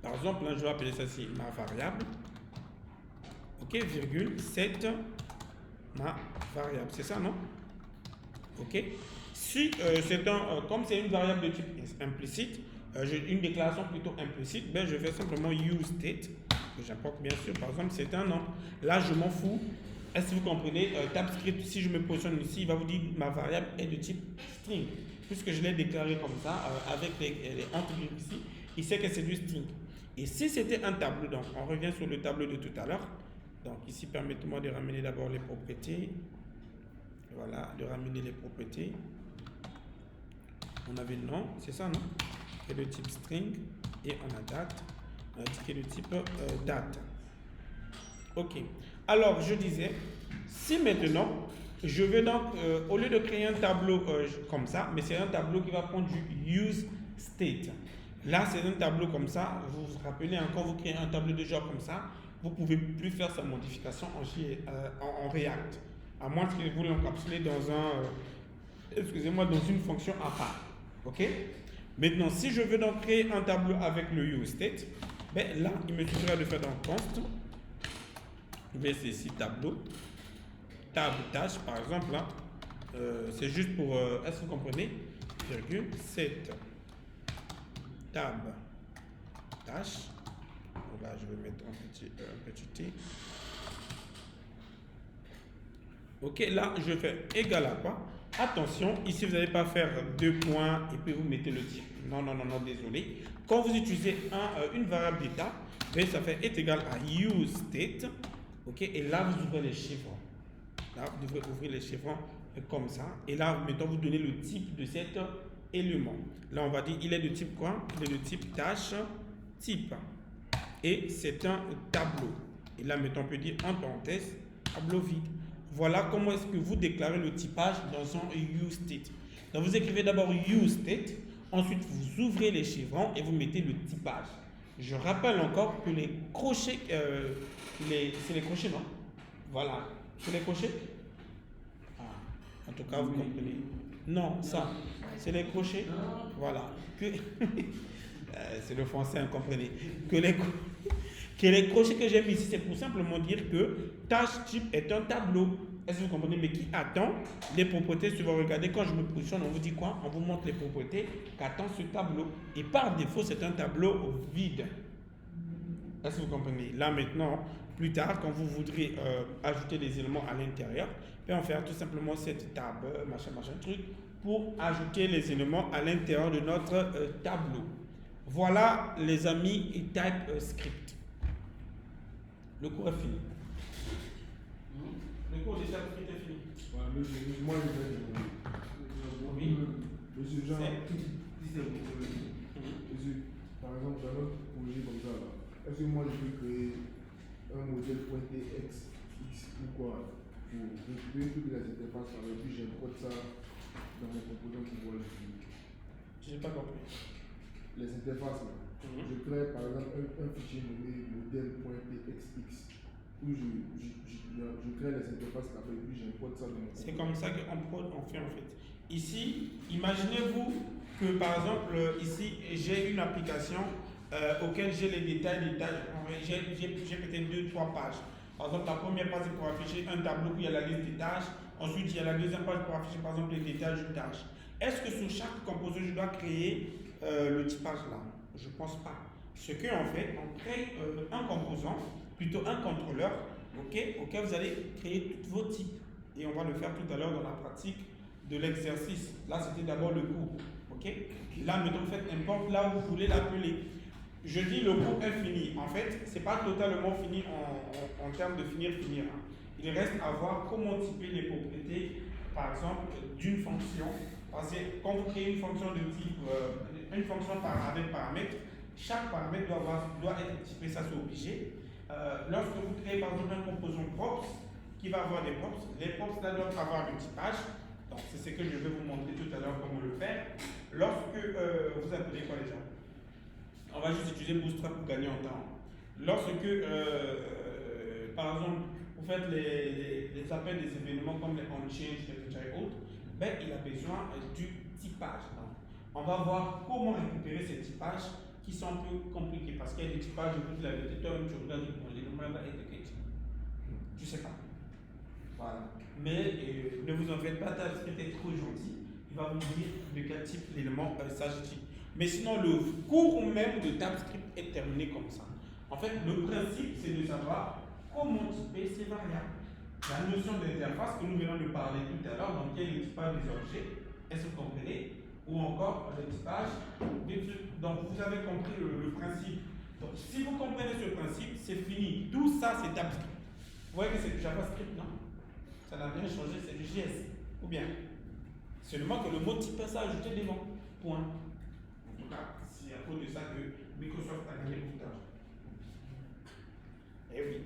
S1: Par exemple, là, je vais appeler ça ici ma variable. Ok, virgule, set ma variable. C'est ça, non? Ok. Si c'est comme c'est une variable de type implicite, une déclaration plutôt implicite, ben, je fais simplement use state, que j'importe bien sûr. Par exemple, c'est un nom. Là, je m'en fous. Est-ce que vous comprenez? TypeScript, si je me positionne ici, il va vous dire ma variable est de type string. Puisque je l'ai déclaré comme ça, avec les entre-guillemets ici, il sait que c'est du string. Et si c'était un tableau, donc on revient sur le tableau de tout à l'heure. Donc ici, permettez-moi de ramener d'abord les propriétés. Voilà, de ramener les propriétés. On avait le nom, c'est ça, non? Qui est de type string. Et on a date. On a dit qui est de type date. Ok. Alors, je disais, si maintenant, je vais donc, au lieu de créer un tableau comme ça, mais c'est un tableau qui va prendre du use state. Là, c'est un tableau comme ça. Vous vous rappelez, quand vous créez un tableau de genre comme ça, vous ne pouvez plus faire sa modification en React. À moins que vous l'encapsulez dans dans une fonction à part. OK? Maintenant, si je veux donc créer un tableau avec le useState, ben là, il me suffira de faire dans const. Je vais essayer ici tableau. Tab tâche, par exemple, là. C'est juste pour. Est-ce que vous comprenez? Virgule, set tab tâche. Là, je vais mettre un petit t. Ok, là, je fais égal à quoi? Attention, ici, vous n'allez pas faire deux points et puis vous mettez le type. Non, désolé. Quand vous utilisez une variable d'état, ça fait est égal à useState. Ok, et là, vous ouvrez les chevrons. Là, vous devrez ouvrir les chevrons comme ça. Et là, maintenant, vous donnez le type de cet élément. Là, on va dire, il est de type quoi? Il est de type tâche type. Et c'est un tableau. Et là, maintenant, on peut dire en parenthèse, tableau vide. Voilà comment est-ce que vous déclarez le typage dans un useState. Donc, vous écrivez d'abord useState, ensuite vous ouvrez les chevrons et vous mettez le typage. Je rappelle encore que les crochets, c'est les crochets, non? Voilà. C'est les crochets? En tout cas, vous comprenez. Non, ça, c'est les crochets. Voilà. C'est le français, vous comprenez. Que les crochets que j'ai mis ici, c'est pour simplement dire que tâche type est un tableau. Est-ce que vous comprenez? Mais qui attend les propriétés? Si vous regardez, quand je me positionne, on vous dit quoi? On vous montre les propriétés qu'attend ce tableau. Et par défaut, c'est un tableau vide. Est-ce que vous comprenez? Là, maintenant, plus tard, quand vous voudrez ajouter des éléments à l'intérieur, on va faire tout simplement cette table, machin, truc, pour ajouter les éléments à l'intérieur de notre tableau. Voilà, les amis, et TypeScript. Le cours est fini. Le cours de TypeScript est fini.
S2: Ouais, moi, je vais demander.
S1: Oui.
S2: Monsieur Jean, monsieur, par exemple, dans notre projet comme ça, là, est-ce que moi, je peux créer un modèle .tx ou quoi pour récupérer toutes les interfaces et puis j'importe ça dans mon composant qui voit le flux?
S1: Je n'ai pas compris.
S2: Les interfaces, là. Je crée par exemple un fichier nommé modèle.txx où je crée les interfaces là et puis j'importe ça dans mon composant.
S1: C'est comme ça qu'on fait en fait. Ici, imaginez-vous que par exemple, ici, j'ai une application auquel j'ai les détails des tâches. J'ai peut-être 2-3 pages. Par exemple, la première page, c'est pour afficher un tableau où il y a la liste des tâches. Ensuite, il y a la deuxième page pour afficher par exemple les détails d'une tâche. Est-ce que sur chaque composant, je dois créer le typage là? Je ne pense pas. Ce qu'on fait, on crée un composant, plutôt un contrôleur, auquel vous allez créer tous vos types. Et on va le faire tout à l'heure dans la pratique de l'exercice. Là, c'était d'abord le cours. Là, mettons, faites importe là où vous voulez l'appeler. Je dis le cours est fini. En fait, ce n'est pas totalement fini en termes de finir. Hein. Il reste à voir comment typer les propriétés, par exemple, d'une fonction. Parce que quand vous créez une fonction de type, une fonction avec paramètre, chaque paramètre doit être typé, ça c'est obligé. Lorsque vous créez par exemple un composant props, qui va avoir des props, les props là doivent avoir le typage. Donc c'est ce que je vais vous montrer tout à l'heure comment le faire. Lorsque vous appelez quoi les gens? On va juste utiliser Bootstrap pour gagner en temps. Lorsque, par exemple, vous faites les appels des événements comme les onChange, etc. et autres, ben, il a besoin du typage. Donc, on va voir comment récupérer ces typages qui sont un peu compliqués parce qu'il y a des typages, je vous dis la vérité, toi tu regardes les numéros educate. Tu sais pas. Voilà. Mais ne vous en faites pas, TypeScript est trop gentil. Il va vous dire de quel type d'élément s'agit-il. Mais sinon, le cours même de TypeScript est terminé comme ça. En fait, le principe, c'est de savoir comment typer ces variables. La notion d'interface que nous venons de parler tout à l'heure, donc il y a le typage des objets, est-ce que vous comprenez? Ou encore le typage des trucs. Donc vous avez compris le principe. Donc si vous comprenez ce principe, c'est fini. Tout ça, c'est TypeScript. Vous voyez que c'est du JavaScript, non? Ça n'a rien changé, c'est du JS. Ou bien? Seulement que le mot type ça ajouté devant. Point. En tout cas, c'est à cause de ça que Microsoft a gagné beaucoup d'argent. Eh oui.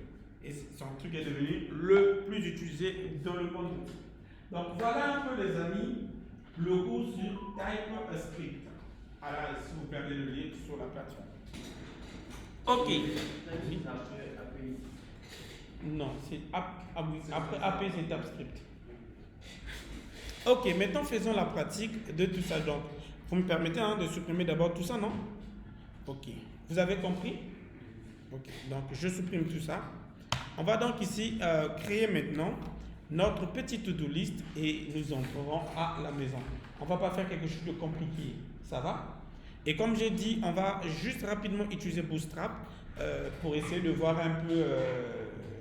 S1: Et son truc est devenu le plus utilisé dans le monde. Donc voilà un peu les amis, le cours sur TypeScript. Alors si vous perdez le lien sur la plateforme. Ok. Non, c'est après AP c'est TypeScript. Ok, maintenant faisons la pratique de tout ça. Donc, vous me permettez de supprimer d'abord tout ça, non? Ok. Vous avez compris? Ok. Donc, je supprime tout ça. On va donc ici créer maintenant notre petite to-do list et nous entrerons à la maison. On ne va pas faire quelque chose de compliqué. Ça va? Et comme j'ai dit, on va juste rapidement utiliser Bootstrap pour essayer de voir un peu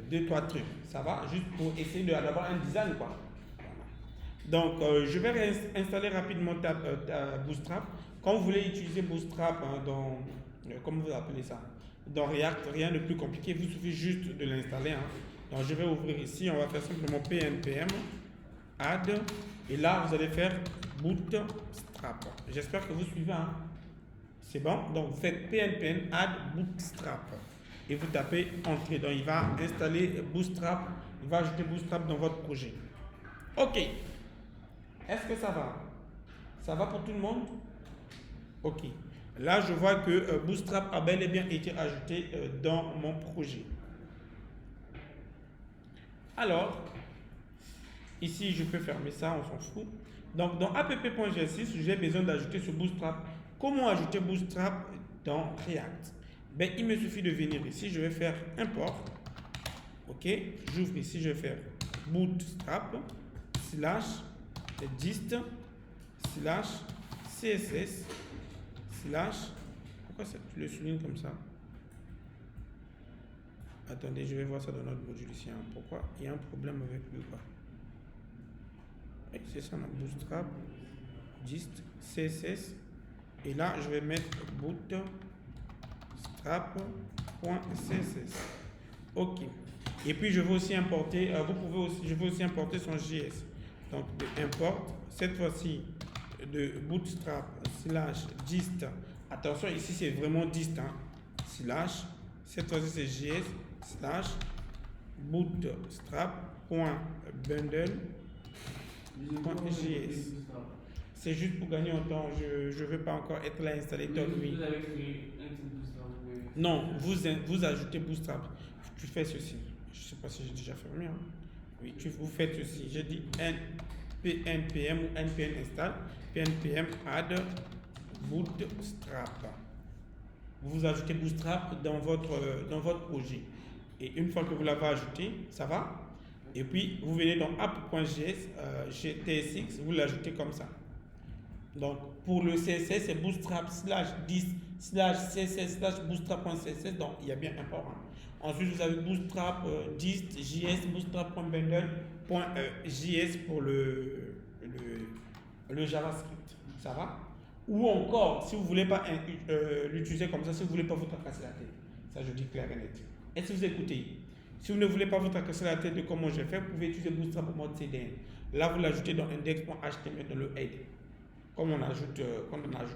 S1: deux, trois trucs. Ça va? Juste pour essayer d'avoir un design, quoi. Donc, je vais réinstaller rapidement Bootstrap. Quand vous voulez utiliser Bootstrap dans, comment vous appelez ça? Dans React, rien de plus compliqué, il vous suffit juste de l'installer. Donc, je vais ouvrir ici, on va faire simplement pnpm add, et là, vous allez faire Bootstrap. J'espère que vous suivez. C'est bon? Donc, vous faites pnpm add Bootstrap, et vous tapez Entrée. Donc, il va installer Bootstrap, il va ajouter Bootstrap dans votre projet. Ok. Est-ce que ça va? Ça va pour tout le monde? Ok. Là, je vois que Bootstrap a bel et bien été ajouté dans mon projet. Alors, ici, je peux fermer ça, on s'en fout. Donc, dans app.gs6, j'ai besoin d'ajouter ce Bootstrap. Comment ajouter Bootstrap dans React? Ben, il me suffit de venir ici, je vais faire import. Ok, j'ouvre ici, je vais faire bootstrap / dist / css / pourquoi tu le soulignes comme ça? Attendez, je vais voir ça dans notre module ici. Pourquoi il y a un problème avec lui, quoi? C'est ça, bootstrap dist css, et là je vais mettre bootstrap.css. ok. Et puis je vais aussi importer, je vais aussi importer son JS. Donc de import, cette fois-ci de bootstrap / dist. Attention, ici c'est vraiment dist, / cette fois-ci c'est JS / bootstrap.bundle.js. C'est juste pour gagner en temps, je ne veux pas encore être là installé.
S5: Vous avez créé un type Bootstrap.
S1: Non, vous ajoutez Bootstrap. Tu fais ceci. Je ne sais pas si j'ai déjà fermé. Oui, vous faites ceci. J'ai dit npm ou npm install, npm add bootstrap. Vous ajoutez Bootstrap dans votre projet. Et une fois que vous l'avez ajouté, ça va. Et puis, vous venez dans app.js, TSX, vous l'ajoutez comme ça. Donc, pour le CSS, c'est bootstrap / dist /css/bootstrap.css, donc il y a bien un port. Ensuite, vous avez bootstrap dist js bootstrap.bundle.js pour le JavaScript. Ça va? Ou encore, si vous ne voulez pas l'utiliser comme ça, si vous ne voulez pas vous tracasser la tête, ça je dis clair et net. Est-ce que vous écoutez? Si vous ne voulez pas vous tracasser la tête de comment je fais, vous pouvez utiliser Bootstrap en mode CDN. Là, vous l'ajoutez dans index.html dans le head, comme on a ajouté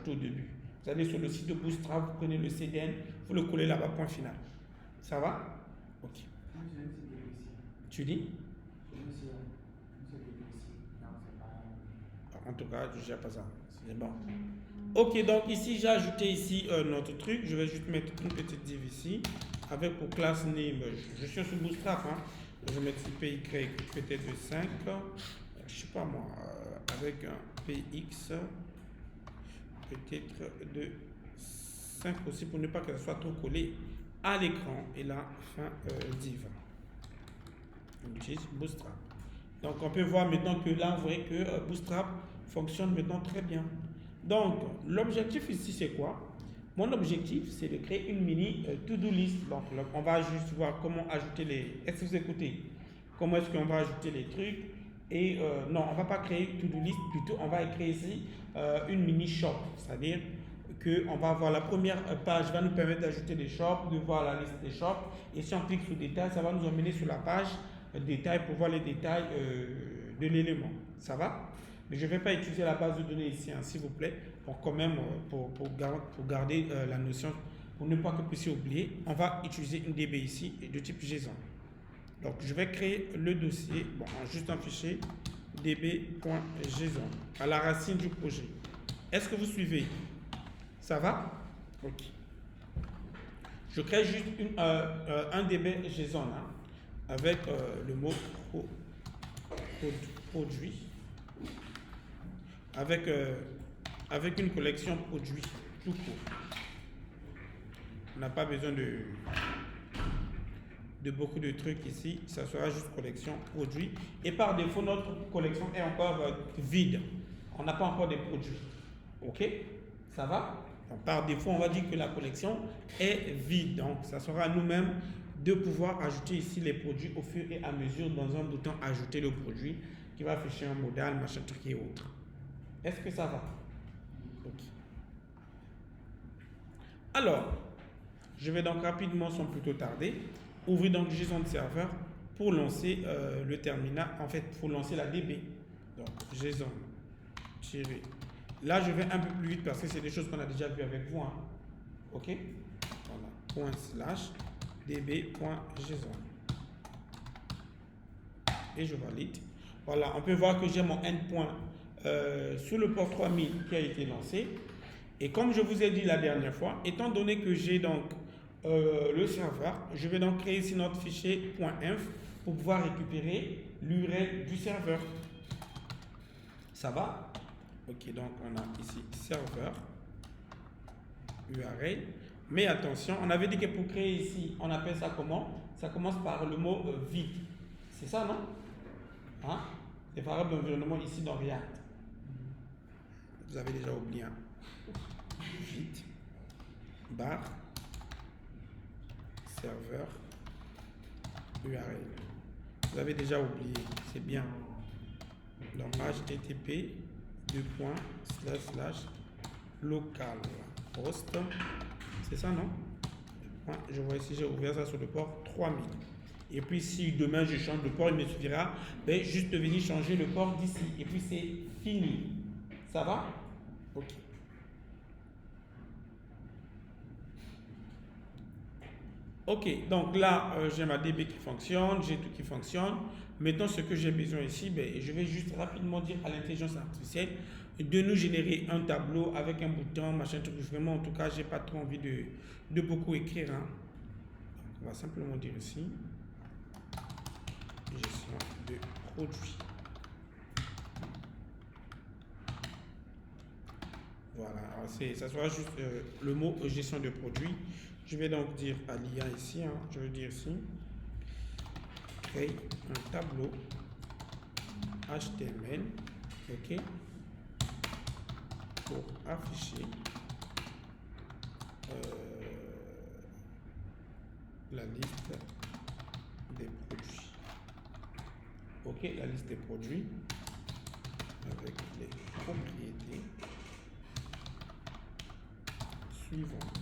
S1: au début. Vous allez sur le site de Bootstrap, vous prenez le CDN, vous le collez là-bas, point final. Ça va? Ok. Tu dis? En tout cas, je ne gère pas ça. C'est bon. Ok, donc ici, j'ai ajouté ici notre truc. Je vais juste mettre une petite div ici. Avec pour classe name, je suis sur Bootstrap. Hein. Je vais mettre PY peut-être de 5. Je ne sais pas moi. Avec un PX peut-être de 5 aussi pour ne pas qu'elle soit trop collée à l'écran. Et là, fin div. On utilise Bootstrap. Donc on peut voir maintenant que là, vous voyez que Bootstrap fonctionne maintenant très bien. Donc l'objectif ici, c'est quoi? Mon objectif, c'est de créer une mini to-do list. Donc là, on va juste voir comment ajouter les... Est-ce que vous écoutez? Comment est-ce qu'on va ajouter les trucs? Et non, on ne va pas créer to-do list, plutôt on va créer ici une mini shop. C'est-à-dire qu'on va avoir la première page, va nous permettre d'ajouter des shops, de voir la liste des shops. Et si on clique sur détails, ça va nous emmener sur la page détails pour voir les détails de l'élément. Ça va? Mais je ne vais pas utiliser la base de données ici, hein, s'il vous plaît, pour quand même pour garder la notion, pour ne pas que vous puissiez oublier. On va utiliser une DB ici de type JSON. Donc je vais créer le dossier, bon, juste un fichier db.json à la racine du projet. Est-ce que vous suivez? Ça va? Ok. Je crée juste un db JSON hein, avec le mot produit. Avec une collection produit tout court. On n'a pas besoin de beaucoup de trucs ici. Ça sera juste collection produit. Et par défaut, notre collection est encore vide. On n'a pas encore de produits. OK? Ça va? Donc, par défaut, on va dire que la collection est vide. Donc, ça sera à nous-mêmes de pouvoir ajouter ici les produits au fur et à mesure dans un bouton ajouter le produit qui va afficher un modal, machin, truc et autres. Est-ce que ça va? Ok. Alors, je vais donc rapidement, sans plus tarder, ouvrir donc JSON de serveur pour lancer le terminal, en fait, pour lancer la DB. Donc, JSON tiré. Là, je vais un peu plus vite parce que c'est des choses qu'on a déjà vues avec vous. Hein. OK? Voilà. ./db.json. Et je valide. Voilà, on peut voir que j'ai mon endpoint sur le port 3000 qui a été lancé. Et comme je vous ai dit la dernière fois, étant donné que j'ai donc le serveur, je vais donc créer ici notre fichier .inf pour pouvoir récupérer l'URL du serveur. Ça va? Ok, donc on a ici serveur URL. Mais attention, on avait dit que pour créer ici, on appelle ça comment? Ça commence par le mot vide. C'est ça, non? Hein? Les variables d'environnement ici dans React. Vous avez déjà oublié. Hein? Vide, barre, serveur, URL. Vous avez déjà oublié, c'est bien. Donc http //localhost, c'est ça, non? Je vois ici, j'ai ouvert ça sur le port 3000. Et puis si demain je change de port, il me suffira juste de venir changer le port d'ici. Et puis c'est fini. Ça va? Ok. Ok, donc là, j'ai ma DB qui fonctionne, j'ai tout qui fonctionne. Maintenant, ce que j'ai besoin ici, je vais juste rapidement dire à l'intelligence artificielle de nous générer un tableau avec un bouton, machin, truc. Vraiment, en tout cas, j'ai pas trop envie de beaucoup écrire. Hein. Donc, on va simplement dire ici, gestion de produits. Voilà, ça sera juste le mot gestion de produits. Je vais donc dire à l'IA ici, hein, je vais dire ici, créer un tableau HTML, ok, pour afficher la liste des produits. Ok, la liste des produits avec les propriétés suivantes.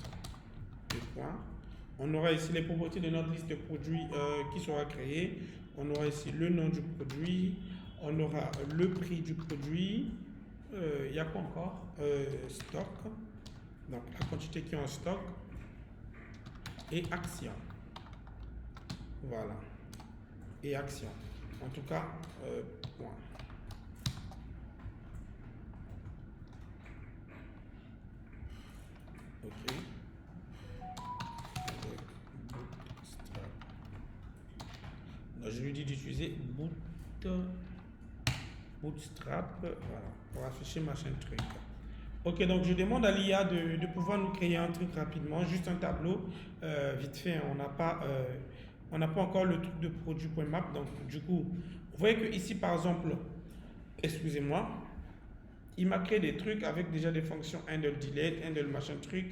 S1: On aura ici les propriétés de notre liste de produits qui sera créée. On aura ici le nom du produit. On aura le prix du produit. Il y a quoi encore? Stock. Donc la quantité qui est en stock. Et action. Voilà. Et action. En tout cas, point. Ok. Je lui dis d'utiliser Bootstrap, voilà, pour afficher machin truc. Ok, donc je demande à l'IA de pouvoir nous créer un truc rapidement, juste un tableau, vite fait. On n'a pas encore le truc de produit.map, donc du coup, vous voyez que ici par exemple, excusez-moi, il m'a créé des trucs avec déjà des fonctions handle delete, handle machin truc.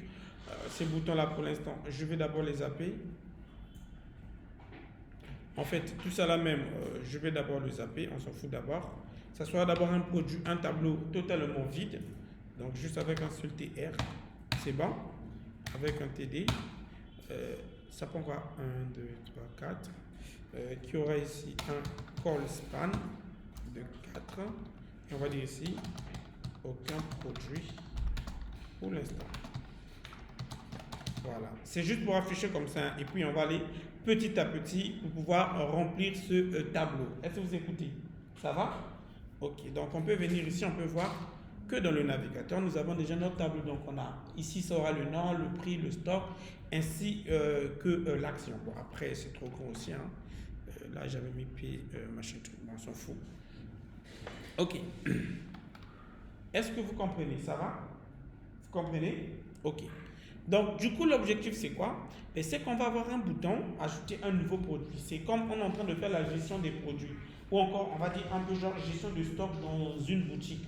S1: Ces boutons là pour l'instant, je vais d'abord les zapper. En fait, tout ça là même, je vais d'abord le zapper, on s'en fout d'abord. Ça sera d'abord un produit, un tableau totalement vide. Donc juste avec un seul TR, c'est bon. Avec un TD, ça prendra 1, 2, 3, 4. Qui aura ici un call span de 4. Et on va dire ici, aucun produit pour l'instant. Voilà, c'est juste pour afficher comme ça. Et puis on va aller petit à petit pour pouvoir remplir ce tableau. Est-ce que vous écoutez? Ça va? Ok, donc on peut venir ici, on peut voir que dans le navigateur, nous avons déjà notre tableau. Donc on a ici, ça aura le nom, le prix, le stock, ainsi que l'action. Bon, après, c'est trop gros aussi. Hein. Là, j'avais mis P, machin truc, bon, on s'en fout. Ok. Est-ce que vous comprenez? Ça va? Vous comprenez? Ok. Donc, du coup, l'objectif, c'est quoi? C'est qu'on va avoir un bouton, ajouter un nouveau produit. C'est comme on est en train de faire la gestion des produits. Ou encore, on va dire un peu genre gestion de stock dans une boutique.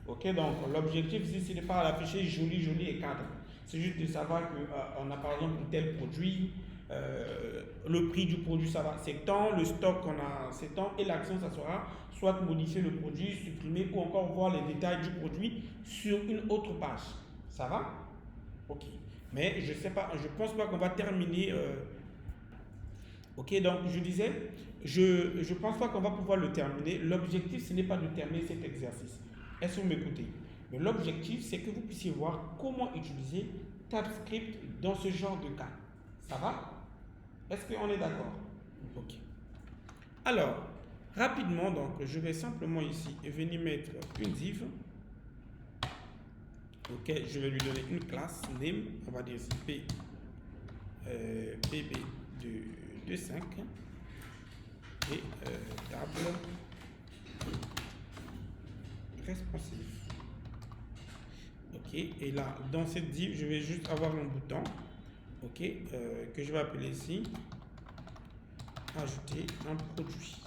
S1: Ok, donc l'objectif ici, c'est de ne pas l'afficher joli et cadre. C'est juste de savoir qu'on a par exemple tel produit, le prix du produit, ça va, c'est tant, le stock qu'on a, c'est tant, et l'action, ça sera soit modifier le produit, supprimer, ou encore voir les détails du produit sur une autre page. Ça va? Ok. Mais je sais pas, je pense pas qu'on va terminer. Ok, donc je disais, je pense pas qu'on va pouvoir le terminer. L'objectif, ce n'est pas de terminer cet exercice. Est-ce que vous m'écoutez? Mais l'objectif, c'est que vous puissiez voir comment utiliser TypeScript dans ce genre de cas. Ça va? Est-ce qu'on est d'accord? Ok. Alors, rapidement, donc, je vais simplement ici venir mettre une div. Ok, je vais lui donner une classe name, on va dire ici pb de 5 et table responsive. Ok, et là dans cette div, je vais juste avoir un bouton, ok, que je vais appeler ici ajouter un produit.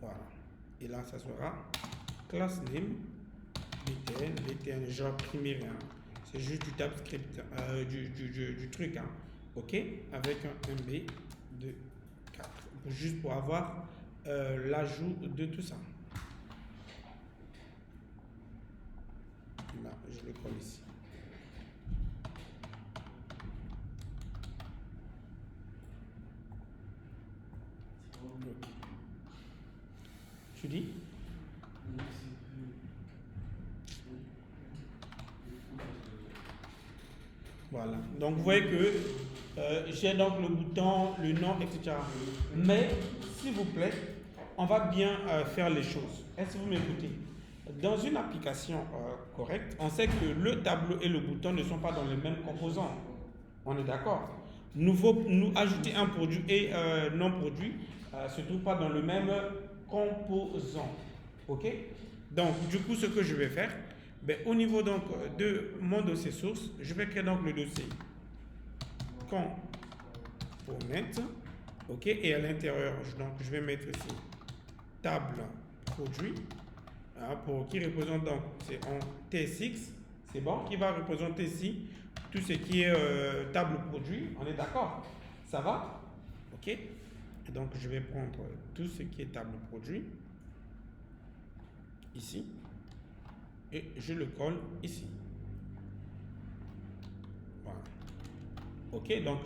S1: Voilà, et là ça sera class name. BTN, genre primaire, hein. C'est juste du TypeScript, du truc, hein. Ok, avec un MB de 4, juste pour avoir l'ajout de tout ça. Là, je le colle ici. Okay. Tu dis? Voilà, donc vous voyez que j'ai donc le bouton, le nom, etc. Mais, s'il vous plaît, on va bien faire les choses. Est-ce que vous m'écoutez? Dans une application correcte, on sait que le tableau et le bouton ne sont pas dans les mêmes composants. On est d'accord? Nous ajouter un produit et non produit ne se trouve pas dans le même composant. Ok? Donc, du coup, ce que je vais faire, ben, au niveau donc de mon dossier source, je vais créer donc le dossier component, ok, et à l'intérieur, donc je vais mettre ici table produit, hein, qui représente donc c'est en TSX, c'est bon, qui va représenter ici tout ce qui est table produit. On est d'accord? Ça va? Ok. Et donc, je vais prendre tout ce qui est table produit ici et je le colle ici. Voilà. Ok, donc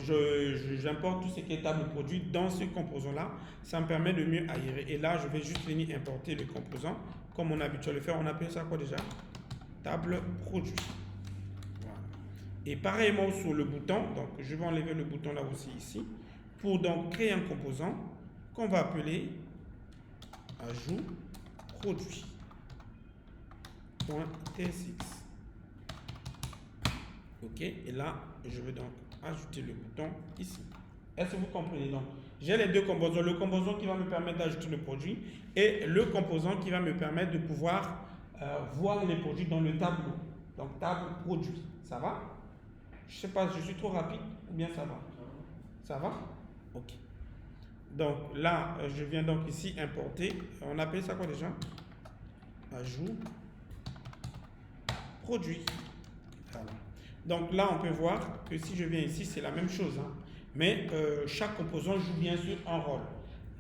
S1: j'importe tout ce qui est table produit dans ce composant-là. Ça me permet de mieux aérer. Et là, je vais juste venir importer le composant comme on a l'habitude de le faire. On appelle ça quoi déjà? Table produit. Voilà. Et pareillement sur le bouton, donc je vais enlever le bouton là aussi ici pour donc créer un composant qu'on va appeler ajout produit. .tsx. Ok, et là, je vais donc ajouter le bouton ici. Est-ce que vous comprenez? Donc, j'ai les deux composants. Le composant qui va me permettre d'ajouter le produit et le composant qui va me permettre de pouvoir voir les produits dans le tableau. Donc, table produit. Ça va? Je ne sais pas, je suis trop rapide ou bien ça va? Ça va? Ok. Donc, là, je viens donc ici importer. On appelle ça quoi déjà? Ajout produit. Voilà. Donc là, on peut voir que si je viens ici, c'est la même chose. Hein. Mais chaque composant joue bien sûr un rôle.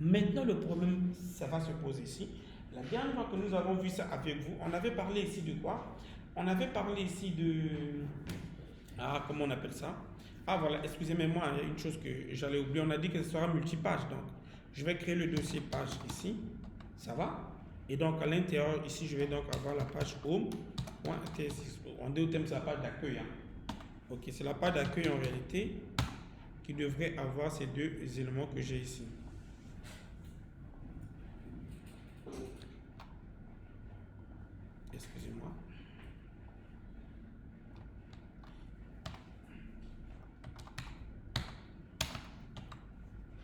S1: Maintenant, le problème, ça va se poser ici. La dernière fois que nous avons vu ça avec vous, on avait parlé ici de quoi? On avait parlé ici de... Ah, comment on appelle ça? Ah voilà, excusez-moi, il y a une chose que j'allais oublier. On a dit que ce sera multipage. Donc, je vais créer le dossier page ici. Ça va? Et donc, à l'intérieur, ici, je vais donc avoir la page home.tsx. En deux termes, c'est la page d'accueil. Hein. Ok, c'est la page d'accueil en réalité qui devrait avoir ces deux éléments que j'ai ici. Excusez-moi.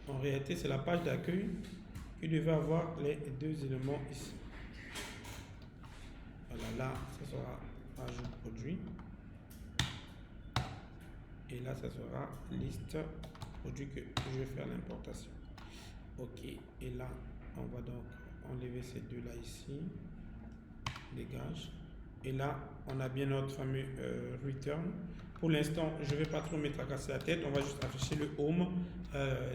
S1: En réalité, c'est la page d'accueil qui devait avoir les deux éléments ici. Voilà, là, ça sera ajout produit. Et là, ça sera liste produit que je vais faire l'importation. Ok, et là, on va donc enlever ces deux-là ici. Dégage. Et là, on a bien notre fameux return. Pour l'instant, je ne vais pas trop me tracasser la tête. On va juste afficher le home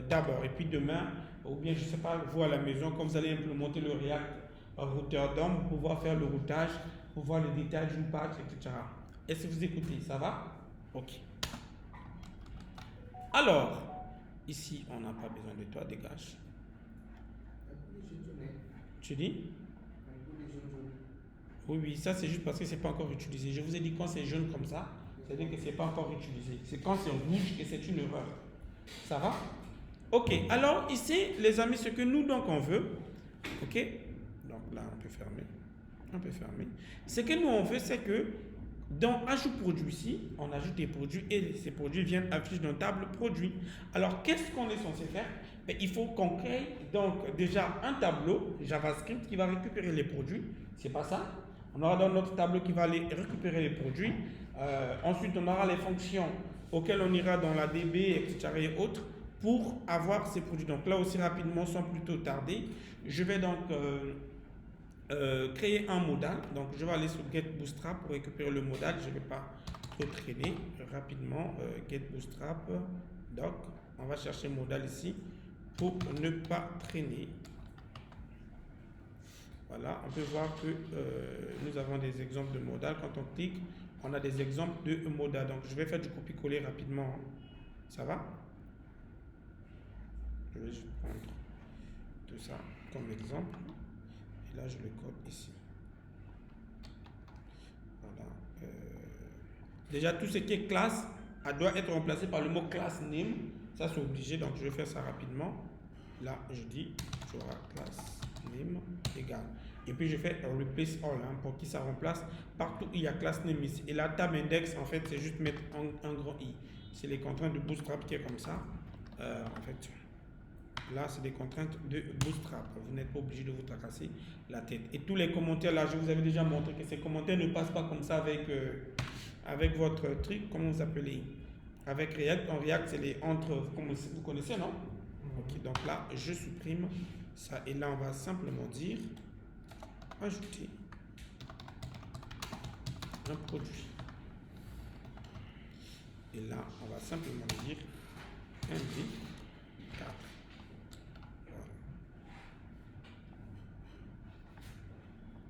S1: d'abord. Et puis demain, ou bien je ne sais pas, vous à la maison, quand vous allez implémenter le React Router DOM, vous pouvoir faire le routage, pour voir les détails d'une page, etc. Est-ce que vous écoutez? Ça va? Ok. Alors, ici, on n'a pas besoin de toi, dégage. Tu dis? Oui, oui, ça c'est juste parce que c'est pas encore utilisé. Je vous ai dit quand c'est jaune comme ça, c'est-à-dire que c'est pas encore utilisé. C'est quand c'est rouge que c'est une erreur. Ça va? Ok, alors ici, les amis, ce que nous donc on veut, ok, donc là on peut fermer, ce que nous on veut, c'est que dans ajout produit ici, on ajoute des produits et ces produits viennent afficher dans table produit. Alors qu'est-ce qu'on est censé faire? Mais il faut qu'on crée donc déjà un tableau JavaScript qui va récupérer les produits. C'est pas ça? On aura dans notre tableau qui va aller récupérer les produits. Ensuite, on aura les fonctions auxquelles on ira dans la DB, etc. et autres pour avoir ces produits. Donc là aussi rapidement, sans plutôt tarder, je vais donc créer un modal. Donc je vais aller sur Get Bootstrap pour récupérer le modal. Je ne vais pas trop traîner rapidement. Get Bootstrap, doc. On va chercher modal ici pour ne pas traîner. Voilà, on peut voir que nous avons des exemples de modal. Quand on clique, on a des exemples de modal. Donc je vais faire du copier-coller rapidement. Ça va? Je vais juste prendre tout ça comme exemple. Et là, je le code ici. Voilà. Déjà, tout ce qui est classe doit être remplacé par le mot class name. Ça, c'est obligé. Donc, je vais faire ça rapidement. Là, je dis, tu auras class name égal. Et puis, je fais replace all pour qu'il ça remplace partout où il y a class name ici. Et la tab index, en fait, c'est juste mettre un grand i. C'est les contraintes de Bootstrap qui est comme ça. En fait, là, c'est des contraintes de Bootstrap. Vous n'êtes pas obligé de vous tracasser la tête. Et tous les commentaires, là, je vous avais déjà montré que ces commentaires ne passent pas comme ça avec votre truc, comment vous appelez? Avec React. En React, c'est les entre, vous connaissez, non? Ok, donc là, je supprime ça. Et là, on va simplement dire ajouter un produit. Et là, on va simplement dire indique 4.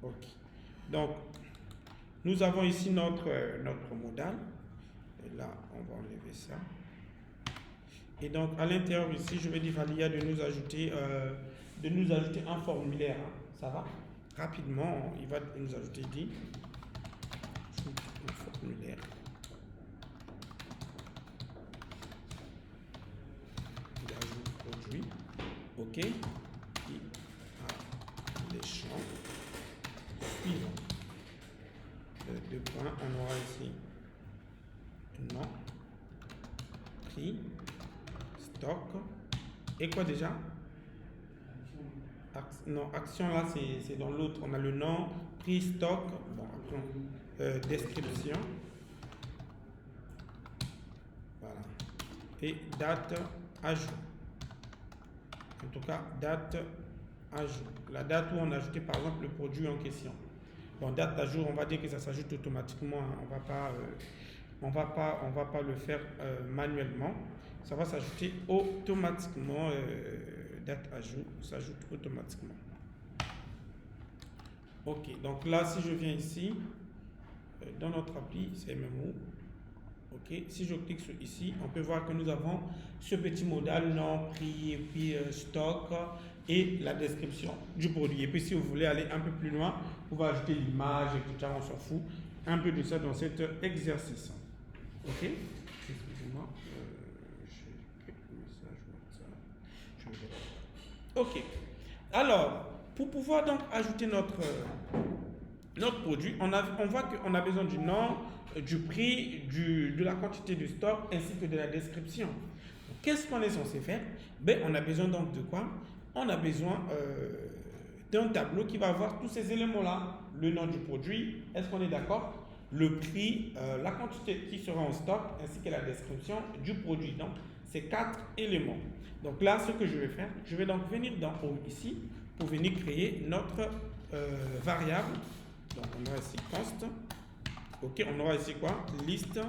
S1: Voilà. Ok. Donc, nous avons ici notre modal. Et là, on va enlever ça. Et donc, à l'intérieur ici, je vais dire à l'IA de nous ajouter un formulaire. Hein. Ça va? Rapidement, il va nous ajouter dit un formulaire. D'ajout produit. OK. Qui a les champs suivants. Deux points. On aura ici nom, prix, stock. Et quoi déjà? Non, action là, c'est dans l'autre. On a le nom, prix, stock, bon, description. Voilà. Et date, ajout. En tout cas, date, ajout. La date où on a ajouté par exemple le produit en question. Bon, date à jour, on va dire que ça s'ajoute automatiquement. Hein. On va pas le faire manuellement. Ça va s'ajouter automatiquement. Date à jour s'ajoute automatiquement. Ok, donc là, si je viens ici, dans notre appli, c'est MMO. Ok, si je clique sur ici, on peut voir que nous avons ce petit modal, nom, prix, et puis stock et la description du produit. Et puis, si vous voulez aller un peu plus loin, vous pouvez ajouter l'image, etc. On s'en fout. Un peu de ça dans cet exercice. Ok, excusez-moi. Ok. Alors, pour pouvoir donc ajouter notre produit, on voit qu'on a besoin du nom, du prix, de la quantité de stock ainsi que de la description. Qu'est-ce qu'on est censé faire? Ben, on a besoin donc de quoi? On a besoin d'un tableau qui va avoir tous ces éléments-là. Le nom du produit, est-ce qu'on est d'accord? Le prix, la quantité qui sera en stock ainsi que la description du produit. Donc, ces 4 éléments. Donc là, ce que je vais faire, je vais donc venir dans Home ici pour venir créer notre variable. Donc on aura ici const. Ok, on aura ici quoi? Liste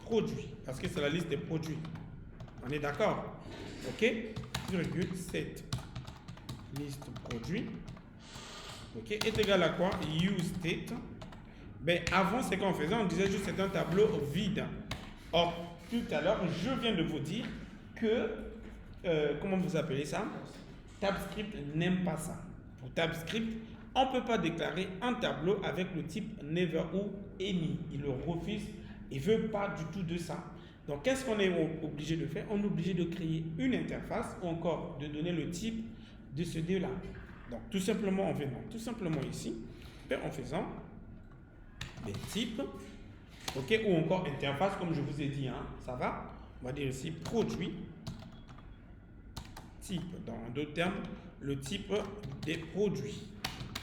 S1: produit. Parce que c'est la liste des produits. On est d'accord? Ok, virgule 7. Liste produit. Ok, est égal à quoi? Use state. Ben avant, c'est qu'on faisait, on disait juste c'est un tableau vide. Or, tout à l'heure, je viens de vous dire que comment vous appelez ça? TypeScript n'aime pas ça. Pour TypeScript, on ne peut pas déclarer un tableau avec le type never ou any. Il le refuse. Il ne veut pas du tout de ça. Donc, qu'est-ce qu'on est obligé de faire? On est obligé de créer une interface ou encore de donner le type de ce deux-là. Donc, tout simplement en venant, tout simplement ici, en faisant des types, ok, ou encore interface, comme je vous ai dit, hein, ça va? On va dire ici produit. Type, dans d'autres termes, le type des produits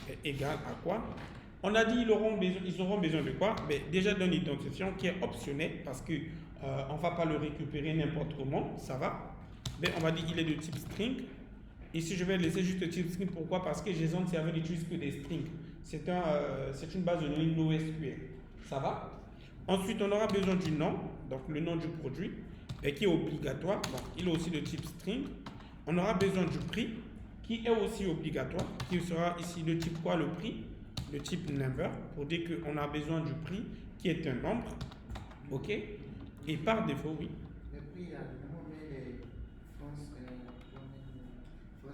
S1: est égal à quoi? On a dit ils auront besoin de quoi? Ben, déjà d'une identifiant qui est optionnelle parce que on ne va pas le récupérer n'importe comment, ça va? Ben, on va dire il est de type string. Ici, je vais laisser juste le type string. Pourquoi? Parce que JSON serveur n'utilise que des strings. C'est une base de données NoSQL. Ça va? Ensuite, on aura besoin du nom, donc le nom du produit, et qui est obligatoire. Donc, il est aussi de type string. On aura besoin du prix, qui est aussi obligatoire, qui sera ici de type quoi? Le prix, le type number, pour dire qu'on a besoin du prix, qui est un nombre. OK? Et par défaut, oui.
S3: Le prix, là, on met les France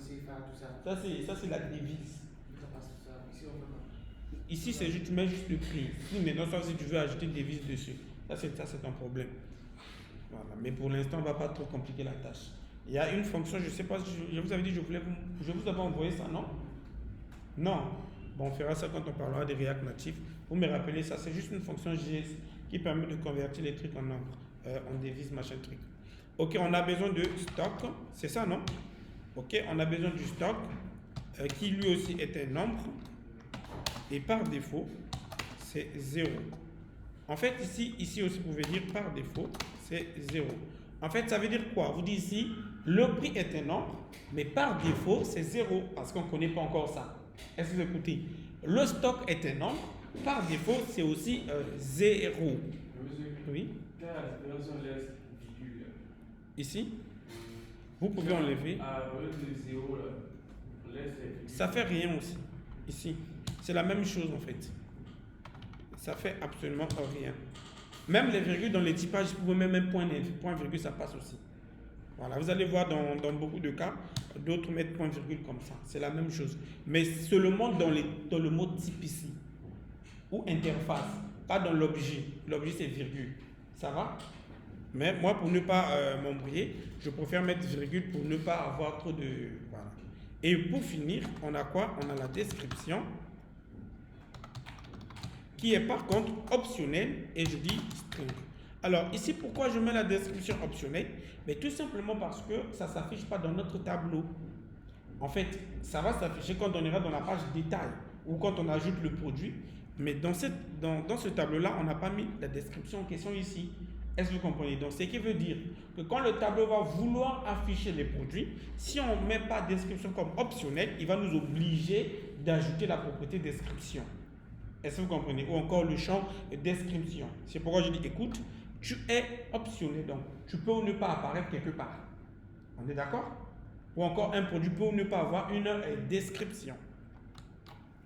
S3: CFA, tout ça.
S1: Ça, c'est la devise.
S3: Ça passe tout ça. Ici, on peut pas.
S1: Ici, c'est juste, tu mets juste le prix. Si maintenant, si tu veux ajouter des devises dessus, ça c'est un problème. Voilà. Mais pour l'instant, on ne va pas trop compliquer la tâche. Il y a une fonction, je ne sais pas, je vous avais dit, je vous avais envoyé ça, non? Non. Bon, on fera ça quand on parlera de React Native. Vous me rappelez ça, c'est juste une fonction JS qui permet de convertir les trucs en nombre, en devises, machin truc. Ok, on a besoin de stock, c'est ça, non? Ok, on a besoin du stock qui lui aussi est un nombre. Et par défaut, c'est 0. En fait, ici aussi, vous pouvez dire par défaut, c'est 0. En fait, ça veut dire quoi? Vous dites ici, le prix est un nombre, mais par défaut, c'est 0, parce qu'on ne connaît pas encore ça. Est-ce que vous écoutez? Le stock est un nombre, par défaut, c'est aussi 0. Oui.
S5: Quand la référence, on laisse virgule.
S1: Ici, vous pouvez enlever.
S5: Au lieu de 0, là, on laisse les virgules.
S1: Ça fait rien aussi. Ici, c'est la même chose en fait. Ça fait absolument rien. Même les virgules dans les typages, vous pouvez même un point virgule, ça passe aussi. Voilà, vous allez voir dans beaucoup de cas, d'autres mettent point virgule comme ça. C'est la même chose. Mais seulement dans le mot type ici. Ou interface, pas dans l'objet. L'objet c'est virgule. Ça va? Mais moi, pour ne pas m'embrouiller, je préfère mettre virgule pour ne pas avoir trop de... Voilà. Et pour finir, on a quoi? On a la description qui est par contre optionnelle et je dis string. Alors ici, pourquoi je mets la description optionnelle? Mais tout simplement parce que ça ne s'affiche pas dans notre tableau. En fait, ça va s'afficher quand on ira dans la page détail ou quand on ajoute le produit. Mais dans ce tableau-là, on n'a pas mis la description en question ici. Est-ce que vous comprenez? Donc, ce qui veut dire que quand le tableau va vouloir afficher les produits, si on ne met pas description comme optionnel, il va nous obliger d'ajouter la propriété description. Est-ce que vous comprenez? Ou encore le champ description. C'est pourquoi je dis, écoute, tu es optionnel. Donc, tu peux ou ne pas apparaître quelque part. On est d'accord? Ou encore, un produit peut ou ne pas avoir une description.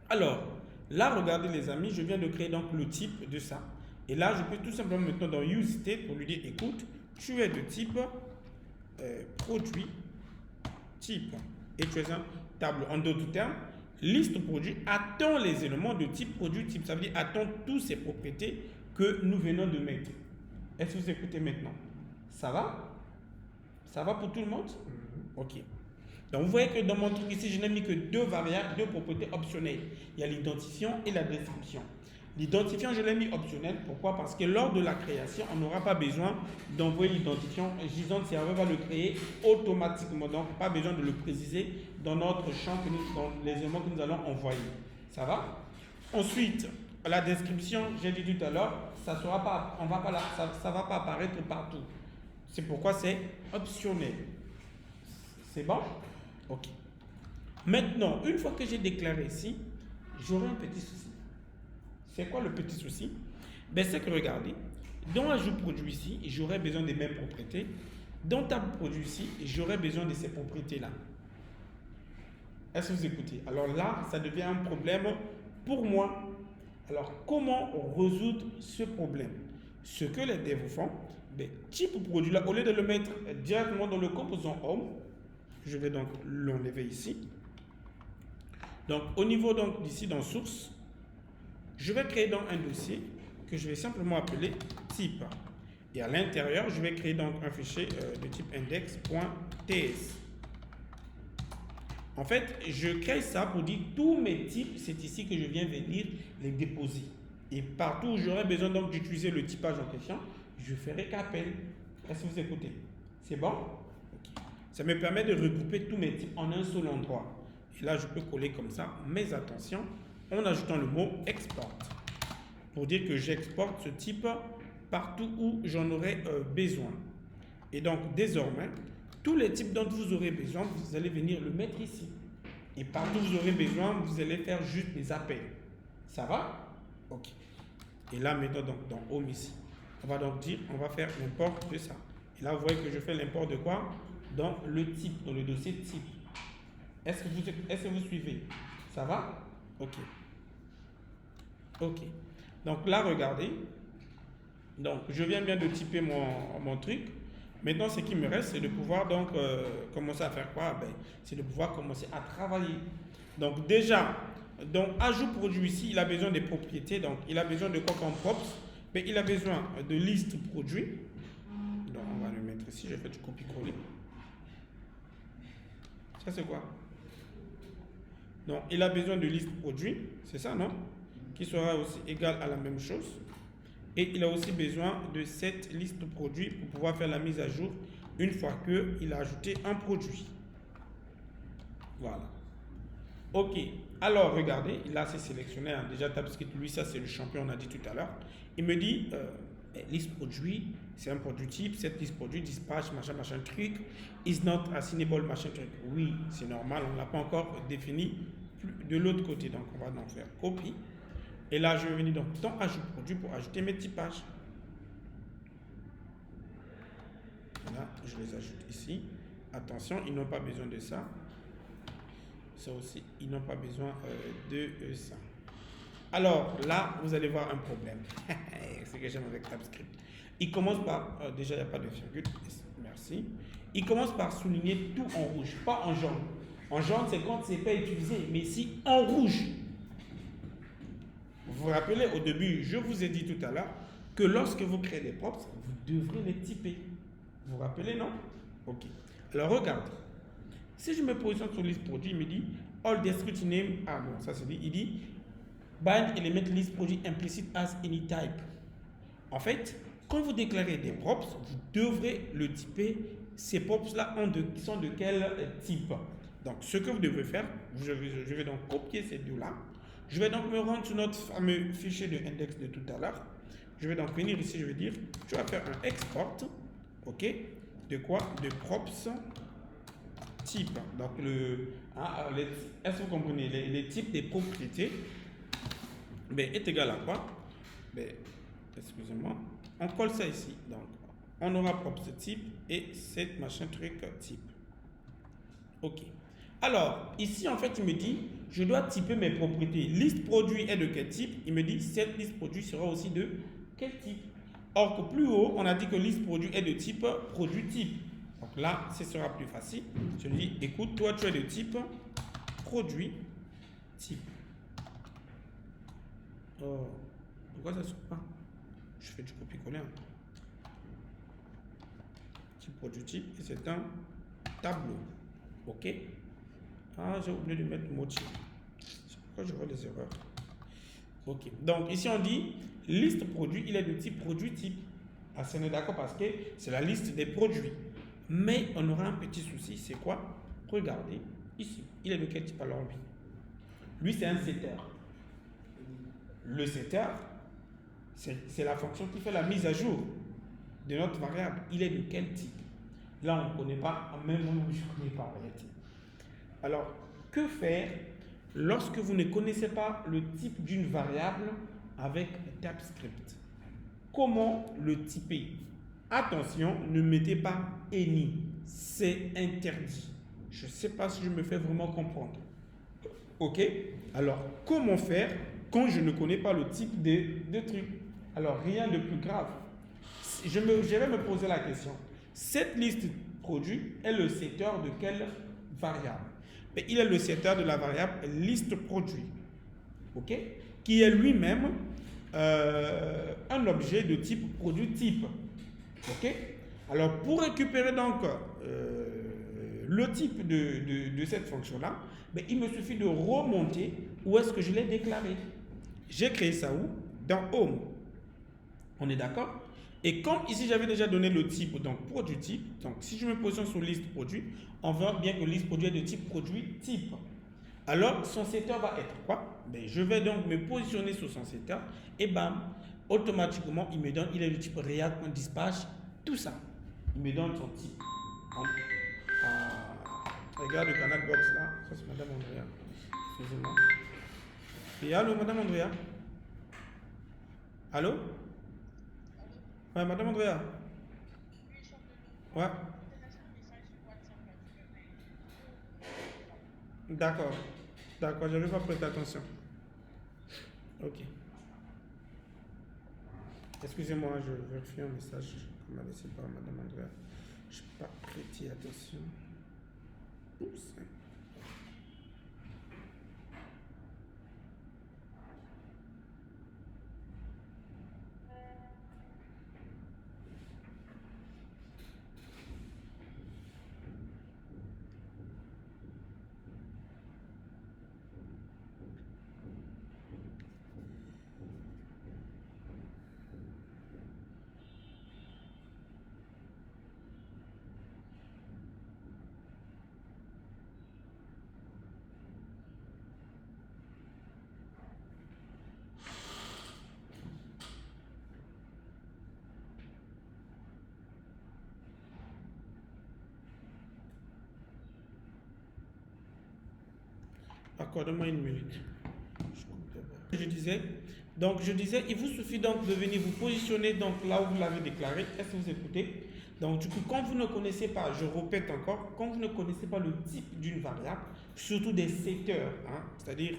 S1: Alors, là, regardez les amis, je viens de créer donc le type de ça. Et là, je peux tout simplement maintenant dans useState pour lui dire, écoute, tu es de type produit type. Et tu es un tableau. En d'autres termes, liste produit attend les éléments de type produit type. Ça veut dire attend toutes ces propriétés que nous venons de mettre. Est-ce que vous écoutez maintenant? Ça va? Ça va pour tout le monde? Ok. Donc, vous voyez que dans mon truc ici, je n'ai mis que deux variables, deux propriétés optionnelles. Il y a l'identifiant et la description. L'identifiant, je l'ai mis optionnel. Pourquoi? Parce que lors de la création, on n'aura pas besoin d'envoyer l'identifiant. Gisant le serveur va le créer automatiquement. Donc, pas besoin de le préciser dans notre champ, dans les éléments que nous allons envoyer. Ça va? Ensuite, la description, j'ai dit tout à l'heure, ça ne va pas apparaître partout. C'est pourquoi c'est optionnel. C'est bon? Ok. Maintenant, une fois que j'ai déclaré ici, j'aurai un petit souci. C'est quoi le petit souci? Ben, c'est que regardez, dans ajout produit ici, j'aurai besoin des mêmes propriétés. Dans table produit ici, j'aurai besoin de ces propriétés-là. Est-ce que vous écoutez? Alors là, ça devient un problème pour moi. Alors, comment résoudre ce problème? Ce que les devs font, ben, type produit là, au lieu de le mettre directement dans le composant home, je vais donc l'enlever ici. Donc, au niveau donc d'ici dans source, je vais créer donc un dossier que je vais simplement appeler type. Et à l'intérieur, je vais créer donc un fichier de type index.ts. En fait, je crée ça pour dire tous mes types, c'est ici que je viens venir les déposer. Et partout où j'aurai besoin donc d'utiliser le typage en question, je ferai qu'appel. Est-ce que vous écoutez? C'est bon? Okay. Ça me permet de regrouper tous mes types en un seul endroit. Et là, je peux coller comme ça, mais attention, en ajoutant le mot export. Pour dire que j'exporte ce type partout où j'en aurai besoin. Et donc, désormais, tous les types dont vous aurez besoin, vous allez venir le mettre ici. Et partout où vous aurez besoin, vous allez faire juste des appels. Ça va? Ok. Et là, maintenant, donc, dans Home ici, on va donc dire, on va faire l'import de ça. Et là, vous voyez que je fais l'import de quoi? Dans le type, dans le dossier type. Est-ce que vous suivez? Ça va? Ok. Ok. Donc là, regardez. Donc, je viens bien de typer mon truc. Maintenant, ce qui me reste, c'est de pouvoir donc commencer à faire quoi? Ben, c'est de pouvoir commencer à travailler. Donc déjà, dans ajout produit ici, il a besoin des propriétés. Donc, il a besoin de quoi comme props? Ben, il a besoin de liste produit. Donc, on va le mettre ici. Je fais du copier-coller. Ça, c'est quoi? Donc, il a besoin de liste produit. C'est ça, non? Qui sera aussi égal à la même chose. Et il a aussi besoin de cette liste produit pour pouvoir faire la mise à jour une fois qu'il a ajouté un produit. Voilà. Ok. Alors, regardez, là, c'est sélectionné. Hein. Déjà, TypeScript, lui, ça, c'est le champion, on a dit tout à l'heure. Il me dit, liste produit, c'est un produit type, cette liste produit, dispatch, machin, machin, truc, is not assignable, machin, truc. Oui, c'est normal, on ne l'a pas encore défini de l'autre côté. Donc, on va donc faire copie. Et là, je vais venir donc dans ajout produit pour ajouter mes typages. Là, je les ajoute ici. Attention, ils n'ont pas besoin de ça. Ça aussi, ils n'ont pas besoin de ça. Alors là, vous allez voir un problème. C'est ce que j'aime avec TypeScript. Il commence par, déjà il n'y a pas de virgule, merci. Il commence par souligner tout en rouge, pas en jaune. En jaune, c'est quand c'est pas utilisé, mais ici en rouge. Vous vous rappelez, au début, je vous ai dit tout à l'heure que lorsque vous créez des props, vous devrez les typer. Vous vous rappelez, non? Ok. Alors regarde. Si je me positionne sur liste produit, il me dit all descriptive name. Ah bon, ça c'est dit. Il dit bind element list produit implicit as any type. En fait, quand vous déclarez des props, vous devrez le typer. Ces props-là sont de quel type? Donc, ce que vous devez faire, je vais donc copier ces deux-là. Je vais donc me rendre sur notre fameux fichier de index de tout à l'heure. Je vais donc venir ici, je vais dire, je vais faire un export, ok, de quoi? De props type. Donc, est-ce que vous comprenez? Les types des propriétés est égal à quoi? Excusez-moi, on colle ça ici. Donc, on aura props type et cette machin truc type. Ok. Alors, ici, en fait, il me dit, je dois typer mes propriétés. Liste produit est de quel type? Il me dit, cette liste produit sera aussi de quel type? Or que plus haut, on a dit que liste produit est de type produit type. Donc là, ce sera plus facile. Je lui dis, écoute, toi, tu es de type produit type. Oh, pourquoi ça ne sort pas? Je fais du copier-coller. Type produit type, et c'est un tableau. Ok? Ah, j'ai oublié de mettre le mot type. C'est pourquoi je vois les erreurs. Ok. Donc, ici, on dit liste produit, il est de type produit type. Ah, on est d'accord parce que c'est la liste des produits. Mais on aura un petit souci, c'est quoi? Regardez, ici, il est de quel type alors lui? Lui, c'est un setter. Le setter, c'est la fonction qui fait la mise à jour de notre variable. Il est de quel type? Là, on ne connaît pas, même moi, je ne connais pas en réalité. Alors, que faire lorsque vous ne connaissez pas le type d'une variable avec TypeScript? Comment le typer? Attention, ne mettez pas any, c'est interdit. Je ne sais pas si je me fais vraiment comprendre. Ok? Alors, comment faire quand je ne connais pas le type de truc? Alors, rien de plus grave. Je vais me poser la question. Cette liste produit est le setter de quelle variable? Mais il est le setter de la variable liste produit. Ok? Qui est lui-même un objet de type produit type. Ok? Alors, pour récupérer donc le type de cette fonction-là, il me suffit de remonter où est-ce que je l'ai déclaré. J'ai créé ça où? Dans Home. On est d'accord? Et comme ici, j'avais déjà donné le type, donc produit type, donc si je me positionne sur liste produit, on voit bien que liste produit est de type produit type. Alors, son setter va être quoi? Je vais donc me positionner sur son setter et bam, automatiquement, il me donne, il est de type React.dispatch, tout ça. Il me donne son type. Regarde le canal box là, ça c'est Madame Andrea. Excusez-moi. Et allô, Madame Andrea? Allô? Ouais, Madame Andrea? Ouais. D'accord. D'accord, je ne vais pas prêter attention. Ok. Excusez-moi, je vérifie un message qu'on m'a laissé par Madame Andrea. Je n'ai pas prêté attention. Oups. Accorde-moi une minute. Je disais, il vous suffit donc de venir vous positionner donc là où vous l'avez déclaré. Est-ce que vous écoutez? Donc, du coup, quand vous ne connaissez pas, je répète encore, quand vous ne connaissez pas le type d'une variable, surtout des setters, hein, c'est-à-dire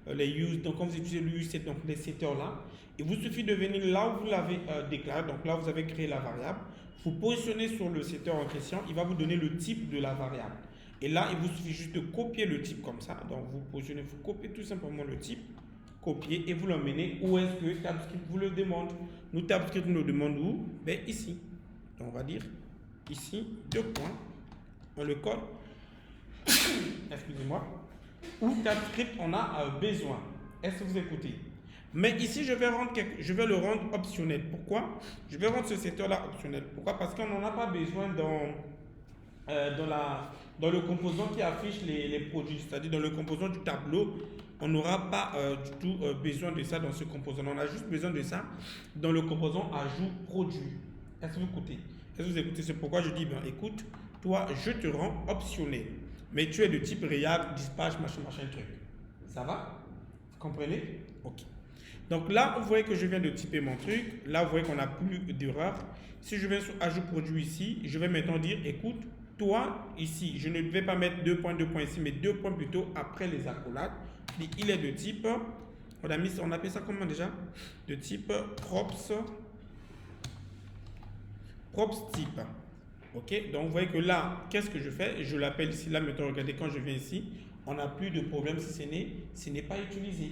S1: les use, donc quand vous utilisez le use, donc les setters là, il vous suffit de venir là où vous l'avez déclaré, donc là où vous avez créé la variable, vous positionnez sur le setter en question, il va vous donner le type de la variable. Et là, il vous suffit juste de copier le type comme ça. Donc, vous positionnez, vous copiez tout simplement le type, copiez et vous l'emmenez où est-ce que TypeScript vous le demande. Nous, TypeScript nous le demande où? Ben, ici. Donc, on va dire ici, 2 points. On le colle. Excusez-moi. Où TypeScript on a besoin. Est-ce que vous écoutez? Mais ici, je vais le rendre optionnel. Pourquoi? Je vais rendre ce setter-là optionnel. Pourquoi? Parce qu'on n'en a pas besoin dans le composant qui affiche les produits. C'est-à-dire dans le composant du tableau, on n'aura pas du tout besoin de ça dans ce composant. On a juste besoin de ça dans le composant ajout produit. Est-ce que vous écoutez? Est-ce que vous écoutez? C'est pourquoi je dis, ben, écoute, toi, je te rends optionnel. Mais tu es de type React, Dispatch, machin, truc. Ça va? Vous comprenez? Ok. Donc là, vous voyez que je viens de typer mon truc. Là, vous voyez qu'on n'a plus d'erreur. Si je viens sur ajout produit ici, je vais maintenant dire, écoute, toi, ici, je ne vais pas mettre 2 points ici, mais 2 points plutôt après les accolades. Il est de type, on appelle ça comment déjà? De type props type. Ok, donc vous voyez que là, qu'est-ce que je fais? Je l'appelle ici, là maintenant, regardez, quand je viens ici, on n'a plus de problème si ce n'est pas utilisé.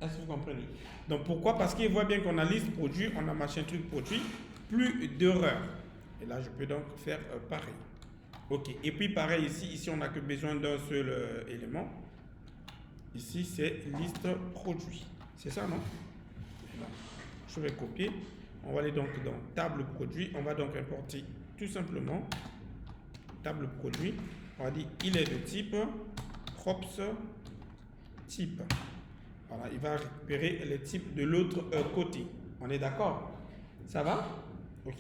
S1: Est-ce que vous comprenez? Donc pourquoi? Parce qu'il voit bien qu'on a liste produit, on a machin truc produit, plus d'erreurs. Et là, je peux donc faire pareil. Ok, et puis pareil ici on n'a que besoin d'un seul élément. Ici, c'est liste produit. C'est ça, non? Là. Je vais copier. On va aller donc dans table produit. On va donc importer tout simplement table produit. On va dire il est de type props type. Voilà, il va récupérer les types de l'autre côté. On est d'accord? Ça va? Ok.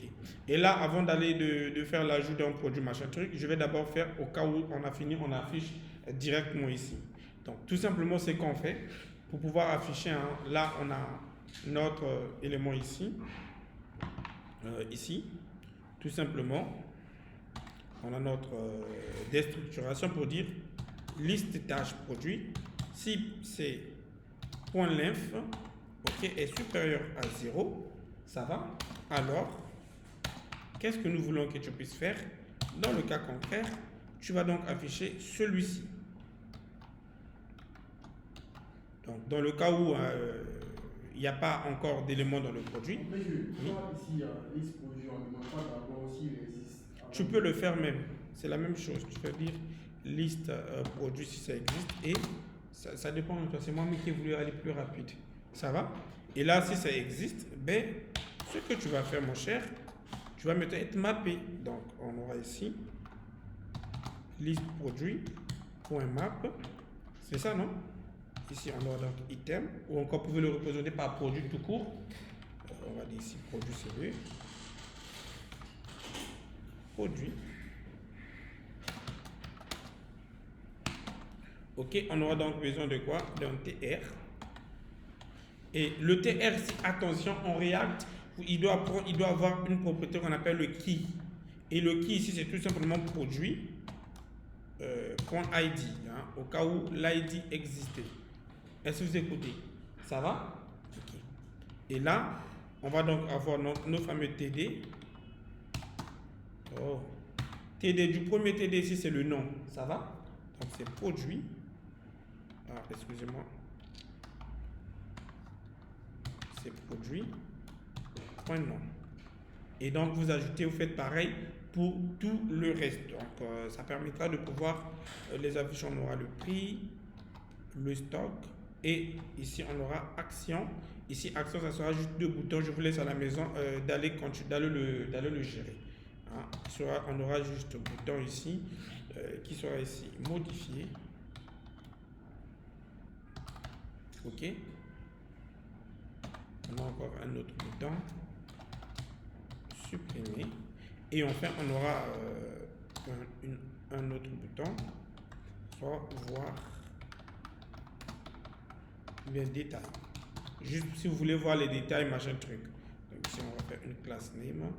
S1: Et là, avant d'aller de faire l'ajout d'un produit machin truc, je vais d'abord faire, au cas où on a fini, on affiche directement ici. Donc, tout simplement, c'est qu'on fait pour pouvoir afficher. Hein, là, on a notre élément ici. Ici, tout simplement, on a notre déstructuration pour dire liste tâche produit. Si c'est .length ok, est supérieur à 0, ça va. Alors, qu'est-ce que nous voulons que tu puisses faire? Dans le cas contraire, tu vas donc afficher celui-ci. Donc, dans le cas où il n'y a pas encore d'éléments dans le produit.
S4: Mais je vois ici, il y a liste produit, on ne demande pas d'abord s'il existe.
S1: Tu peux le faire même. C'est la même chose. Tu peux dire liste produit si ça existe. Et ça dépend de toi. C'est moi qui ai voulu aller plus rapide. Ça va? Et là, si ça existe, ben, ce que tu vas faire, mon cher, tu vas mettre être mappé. Donc, on aura ici liste produit, .map. C'est ça, non? Ici, on aura donc item, ou encore vous pouvez le représenter par produit tout court. On va dire ici produit CV. Produit. Ok, on aura donc besoin de quoi? D'un TR. Et le TR, attention, en React, il doit avoir une propriété qu'on appelle le key. Et le key ici, c'est tout simplement produit .id, hein, au cas où l'ID existait. Est-ce que vous écoutez? Ça va? Ok. Et là, on va donc avoir nos fameux TD. Oh. TD du premier TD ici, c'est le nom. Ça va? Donc, c'est produit. Ah, excusez-moi. C'est produit. Point nom. Et donc, vous ajoutez, vous faites pareil pour tout le reste. Donc, ça permettra de pouvoir les afficher. On aura le prix, le stock. Et ici, on aura action. Ici, action, ça sera juste 2 boutons. Je vous laisse à la maison d'aller le gérer. Hein. On aura juste un bouton ici qui sera ici modifié. OK. On a encore un autre bouton. Supprimer. Et enfin, on aura un autre bouton. Soit voir. Les détails. Juste si vous voulez voir les détails, machin truc. Donc ici, on va faire une classe name.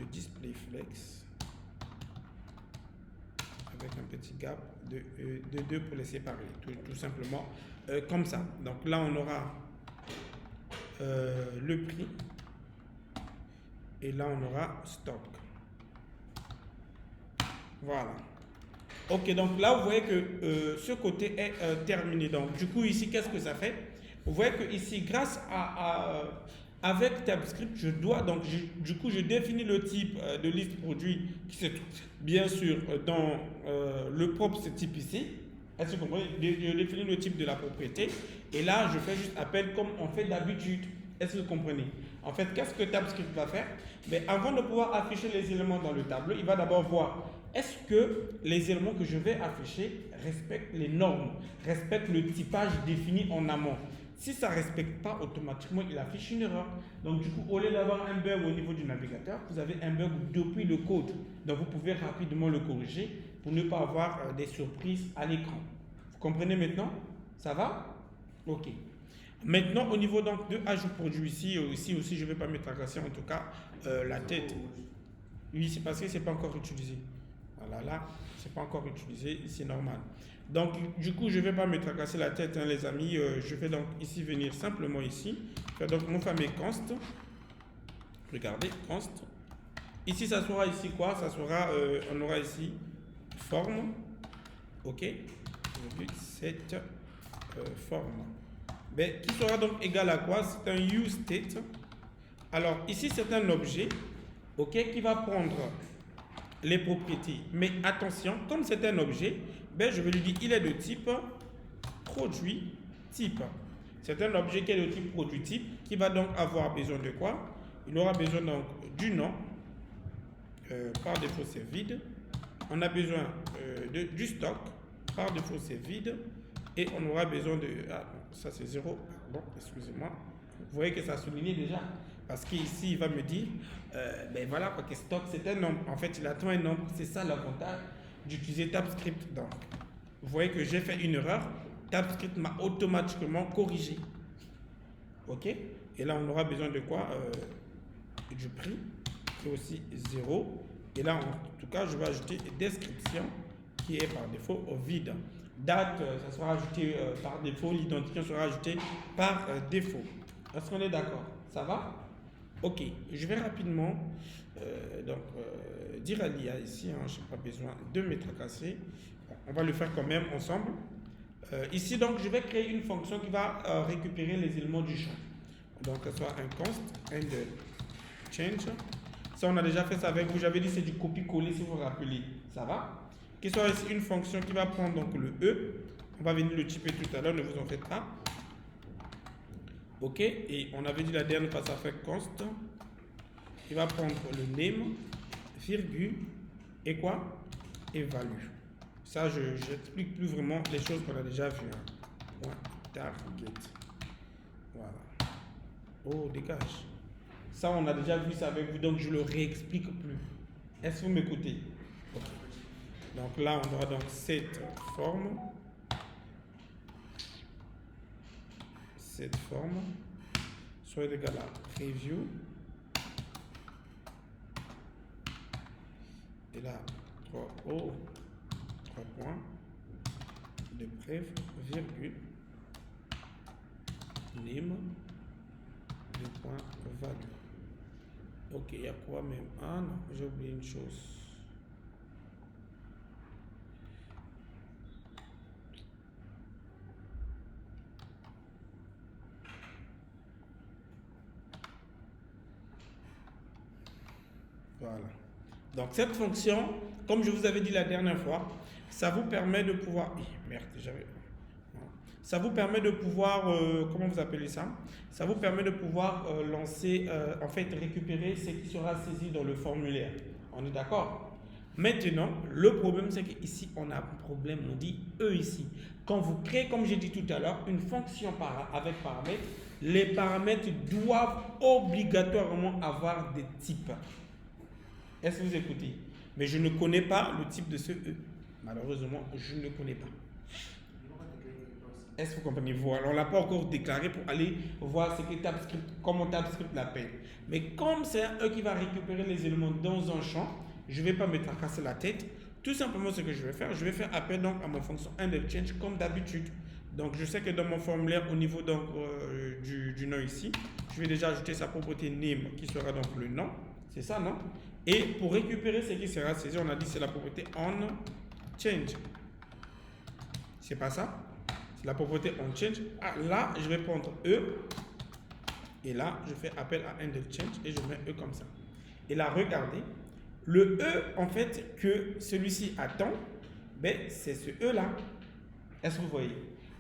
S1: de display flex avec un petit gap de 2 pour les séparer, tout simplement comme ça. Donc là on aura le prix et là on aura stock. Voilà. Ok, donc là vous voyez que ce côté est terminé. Donc du coup ici qu'est-ce que ça fait? Vous voyez que ici grâce avec TypeScript, du coup je définis le type de liste produit qui se trouve bien sûr dans le propre type ici. Est-ce que vous comprenez? Je définis le type de la propriété et là je fais juste appel comme on fait d'habitude. Est-ce que vous comprenez? En fait, qu'est-ce que TypeScript va faire? Mais avant de pouvoir afficher les éléments dans le tableau, il va d'abord voir est-ce que les éléments que je vais afficher respectent les normes, respectent le typage défini en amont. Si ça ne respecte pas, automatiquement, il affiche une erreur. Donc, du coup, au lieu d'avoir un bug au niveau du navigateur, vous avez un bug depuis le code. Donc, vous pouvez rapidement le corriger pour ne pas avoir des surprises à l'écran. Vous comprenez maintenant? Ça va? Ok. Maintenant, au niveau donc, de ajout produit ici aussi, je ne vais pas me tracasser en tout cas la tête. Oui, c'est parce que ce n'est pas encore utilisé. Voilà, là, ce n'est pas encore utilisé, c'est normal. Donc, du coup, je ne vais pas me tracasser la tête, hein, les amis. Je vais donc ici venir simplement ici. Faire donc mon fameux const. Regardez, const. Ici, ça sera ici quoi? Ça sera, on aura ici forme. OK. Cette forme. Mais qui sera donc égal à quoi? C'est un useState. Alors, ici, c'est un objet, OK, qui va prendre les propriétés. Mais attention, comme c'est un objet, ben, je vais lui dire il est de type produit type. C'est un objet qui est de type produit type qui va donc avoir besoin de quoi? Il aura besoin donc du nom. Par défaut, c'est vide. On a besoin du stock. Par défaut, c'est vide. Et on aura besoin de... Ah, ça c'est 0. Bon, excusez-moi. Vous voyez que ça souligne déjà. Parce qu'ici, il va me dire, ben voilà, quoi que stock, c'est un nombre. En fait, il attend un nombre. C'est ça l'avantage d'utiliser TypeScript. Donc, vous voyez que j'ai fait une erreur. TypeScript m'a automatiquement corrigé. OK? Et là, on aura besoin de quoi? Du prix, qui est aussi 0. Et là, en tout cas, je vais ajouter description, qui est par défaut au vide. Date, ça sera ajouté par défaut. L'identifiant sera ajouté par défaut. Est-ce qu'on est d'accord? Ça va? Ok, je vais rapidement dire à l'IA ici, hein, je n'ai pas besoin de me tracasser. On va le faire quand même ensemble. Ici, donc, je vais créer une fonction qui va récupérer les éléments du champ. Donc, que ce soit un const, and change. Ça, on a déjà fait ça avec vous. J'avais dit c'est du copier-coller si vous vous rappelez. Ça va? Qu'il soit ici une fonction qui va prendre donc le E. On va venir le typer tout à l'heure, ne vous en faites pas. OK, et on avait dit la dernière fois, ça fait const. Il va prendre le name, virgule, et quoi? Et value. Ça, je n'explique plus vraiment les choses qu'on a déjà vues. Hein. Point target. Voilà. Oh, dégage. Ça, on a déjà vu ça avec vous, donc je le réexplique plus. Est-ce que vous m'écoutez? OK. Donc là, on aura donc cette forme. Cette forme soit égale à preview et là 3 points de prev virgule name de point value. Ok, il y a quoi même? Ah non, j'ai oublié une chose. Voilà. Donc cette fonction, comme je vous avais dit la dernière fois, ça vous permet de pouvoir... Ça vous permet de pouvoir... comment vous appelez ça? Ça vous permet de pouvoir lancer, en fait, récupérer ce qui sera saisi dans le formulaire. On est d'accord? Maintenant, le problème, c'est qu'ici, on a un problème, on dit E ici. Quand vous créez, comme j'ai dit tout à l'heure, une fonction avec paramètres, les paramètres doivent obligatoirement avoir des types. Est-ce que vous écoutez? Mais je ne connais pas le type de ce E. Malheureusement, je ne le connais pas. Est-ce que vous comprenez? Voilà, on ne l'a pas encore déclaré pour aller voir ce que TypeScript, comment TypeScript l'appelle. Mais comme c'est un E qui va récupérer les éléments dans un champ, je ne vais pas me tracasser la tête. Tout simplement, ce que je vais faire appel donc à mon fonction endChange comme d'habitude. Donc, je sais que dans mon formulaire, au niveau donc, du nom ici, je vais déjà ajouter sa propriété name qui sera donc le nom. C'est ça, non? Et pour récupérer ce qui sera saisi, on a dit c'est la propriété onChange. C'est pas ça? C'est la propriété onChange. Ah, là, je vais prendre E. Et là, je fais appel à endChange et je mets E comme ça. Et là, regardez. Le E, en fait, que celui-ci attend, ben, c'est ce E-là. Est-ce que vous voyez?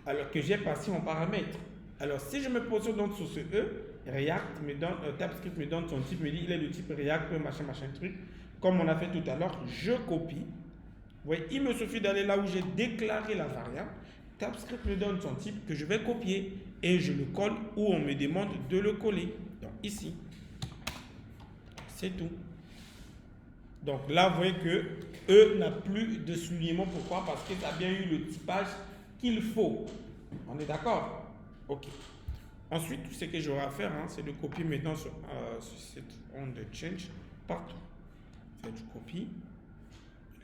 S1: Alors que j'ai passé en paramètre. Alors, si je me positionne donc sur ce E, React me donne, TypeScript me donne son type, me dit il est de type React, machin, truc. Comme on a fait tout à l'heure, je copie. Vous voyez, il me suffit d'aller là où j'ai déclaré la variable. TypeScript me donne son type que je vais copier et je le colle où on me demande de le coller. Donc ici, c'est tout. Donc là, vous voyez que E n'a plus de soulignement. Pourquoi? Parce que ça a bien eu le typage qu'il faut. On est d'accord? Ok. Ensuite, ce que j'aurai à faire, c'est de copier maintenant sur cette onChange partout. Faire du copie.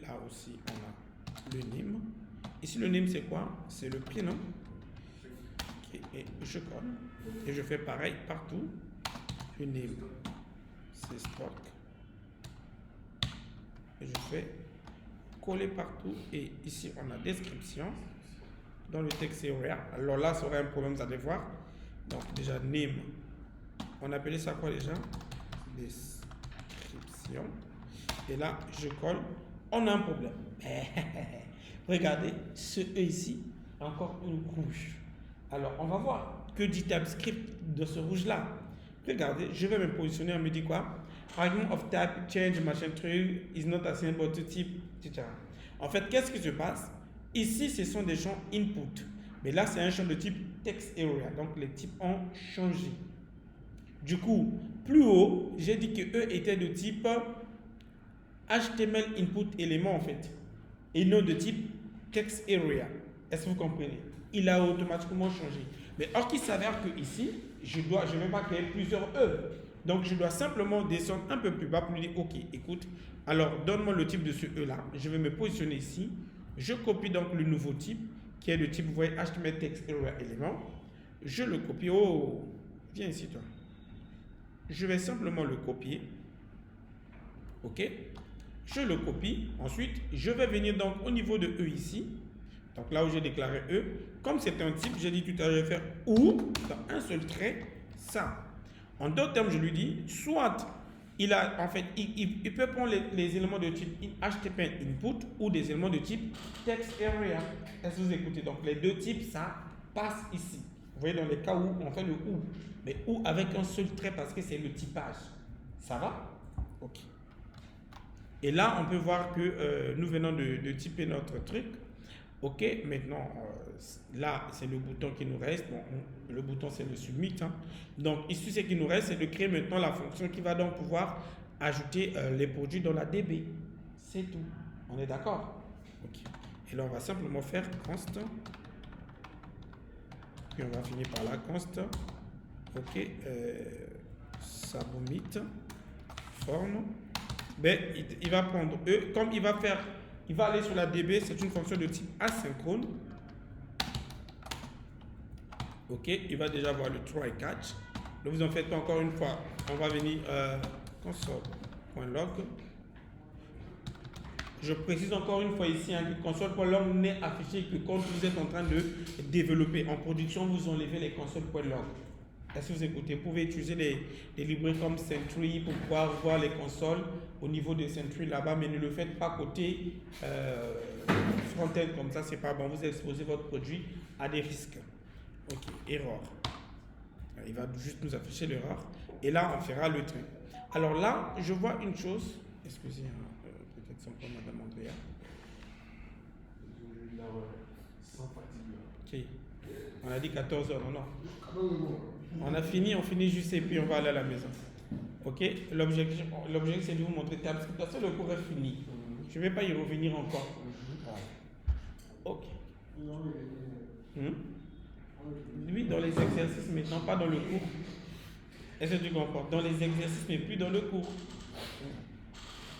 S1: Là aussi, on a le name. Ici, le name, c'est quoi? C'est le prénom. Okay. Et je colle. Et je fais pareil partout. Le name, c'est stock. Et je fais coller partout. Et ici, on a description. Dans le texte, c'est horaire. Alors là, ça aurait un problème, vous allez voir. Donc, déjà, name. On appelait ça quoi déjà? Description. Et là, je colle. On a un problème. Regardez, ce E ici, encore une rouge. Alors, on va voir que dit TypeScript de ce rouge-là. Regardez, je vais me positionner, on me dit quoi? Argument of type, change, machin truc, is not assignable to type, etc. En fait, qu'est-ce qui se passe? Ici, ce sont des champs input. Mais là, c'est un champ de type text area. Donc, les types ont changé. Du coup, plus haut, j'ai dit que E était de type HTML input élément, en fait. Et non de type text area. Est-ce que vous comprenez? Il a automatiquement changé. Mais or qu'il s'avère que ici, je ne vais pas créer plusieurs E. Donc, je dois simplement descendre un peu plus bas pour lui dire, OK, écoute, alors donne-moi le type de ce E-là. Je vais me positionner ici. Je copie donc le nouveau type, qui est de type, vous voyez, HTML text area élément. Je le copie. Oh, viens ici, toi. Je vais simplement le copier. OK. Je le copie. Ensuite, je vais venir donc au niveau de E ici. Donc là où j'ai déclaré E. Comme c'est un type, j'ai dit tout à l'heure, je vais faire ou, dans un seul trait, ça. En d'autres termes, je lui dis, soit il a, en fait, il peut prendre les éléments de type HTML input ou des éléments de type text area. Est-ce que vous écoutez? Donc les deux types, ça passe ici. Vous voyez dans les cas où on fait le ou. Mais ou avec un seul trait parce que c'est le typage. Ça va? Ok. Et là, on peut voir que nous venons de typer notre truc. Ok, maintenant, là, c'est le bouton qui nous reste. Bon, le bouton, c'est le submit. Donc, ici, ce qui nous reste, c'est de créer maintenant la fonction qui va donc pouvoir ajouter les produits dans la DB. C'est tout. On est d'accord? Ok. Et là, on va simplement faire const. Puis, on va finir par la const. Ok. Submit. Forme. Ben, il va prendre E. Comme il va aller sur la DB, c'est une fonction de type asynchrone. Ok, il va déjà voir le try catch. Ne vous en faites pas encore une fois. On va venir console.log. Je précise encore une fois ici que console.log n'est affiché que quand vous êtes en train de développer. En production, vous enlevez les console.log. Est-ce que vous écoutez? Vous pouvez utiliser des librairies comme Sentry pour pouvoir voir les consoles au niveau de Sentry là-bas, mais ne le faites pas côté front-end comme ça, c'est pas bon. Vous exposez votre produit à des risques. Ok, erreur. Il va juste nous afficher l'erreur. Et là, on fera le truc. Alors là, je vois une chose. Excusez, peut-être c'est encore Madame Andrea.
S4: Sans fatigue.
S1: Ok. On a dit 14 heures, non? On a fini, on finit juste et puis on va aller à la maison. Ok? L'objectif, c'est de vous montrer TypeScript. Parce que le cours est fini. Je ne vais pas y revenir encore. Ok. Oui, dans les exercices maintenant, pas dans le cours. Est-ce que tu comprends? Dans les exercices, mais plus dans le cours.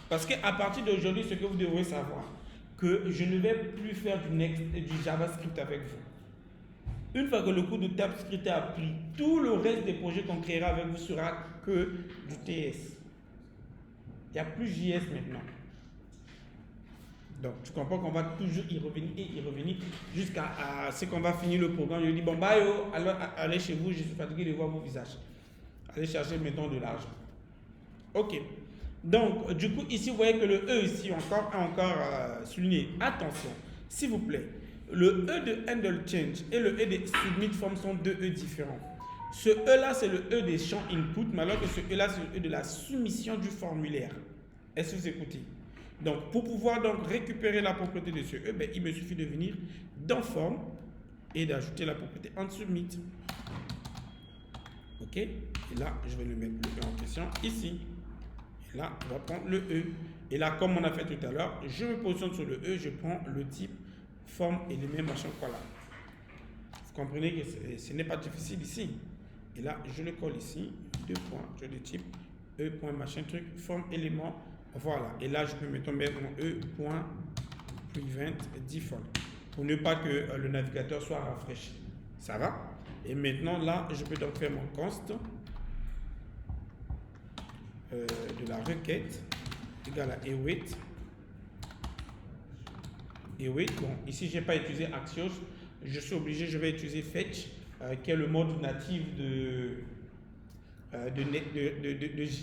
S1: Parce qu'à partir d'aujourd'hui, ce que vous devrez savoir, que je ne vais plus faire du JavaScript avec vous. Une fois que le cours de TypeScript est appris, tout le reste des projets qu'on créera avec vous sera que du TS. Il n'y a plus JS maintenant. Donc, tu comprends qu'on va toujours y revenir jusqu'à ce qu'on va finir le programme. Je dis, bon, bah, alors, allez chez vous, je suis fatigué de voir vos visages. Allez chercher, mettons, de l'argent. Ok. Donc, du coup, ici, vous voyez que le E ici encore souligné. Attention, s'il vous plaît. Le E de handle change et le E de submit form sont deux E différents. Ce E là, c'est le E des champs input, mais alors que ce E là, c'est le E de la soumission du formulaire. Est-ce que vous écoutez? Donc, pour pouvoir donc récupérer la propriété de ce E, ben, il me suffit de venir dans form et d'ajouter la propriété en submit. Ok? Et là, je vais le mettre le E en question ici. Et là, on va prendre le E. Et là, comme on a fait tout à l'heure, je me positionne sur le E, je prends le type forme élément machin quoi là. Vous comprenez que ce n'est pas difficile ici. Et là, je le colle ici, deux points, je le type E point machin truc, forme élément, voilà. Et là, je peux mettre mon E point prevent default pour ne pas que le navigateur soit rafraîchi. Ça va? Et maintenant, là, je peux donc faire mon const de la requête égale à await. Et oui, bon, ici, je n'ai pas utilisé Axios. Je suis obligé, je vais utiliser Fetch, qui est le mode natif de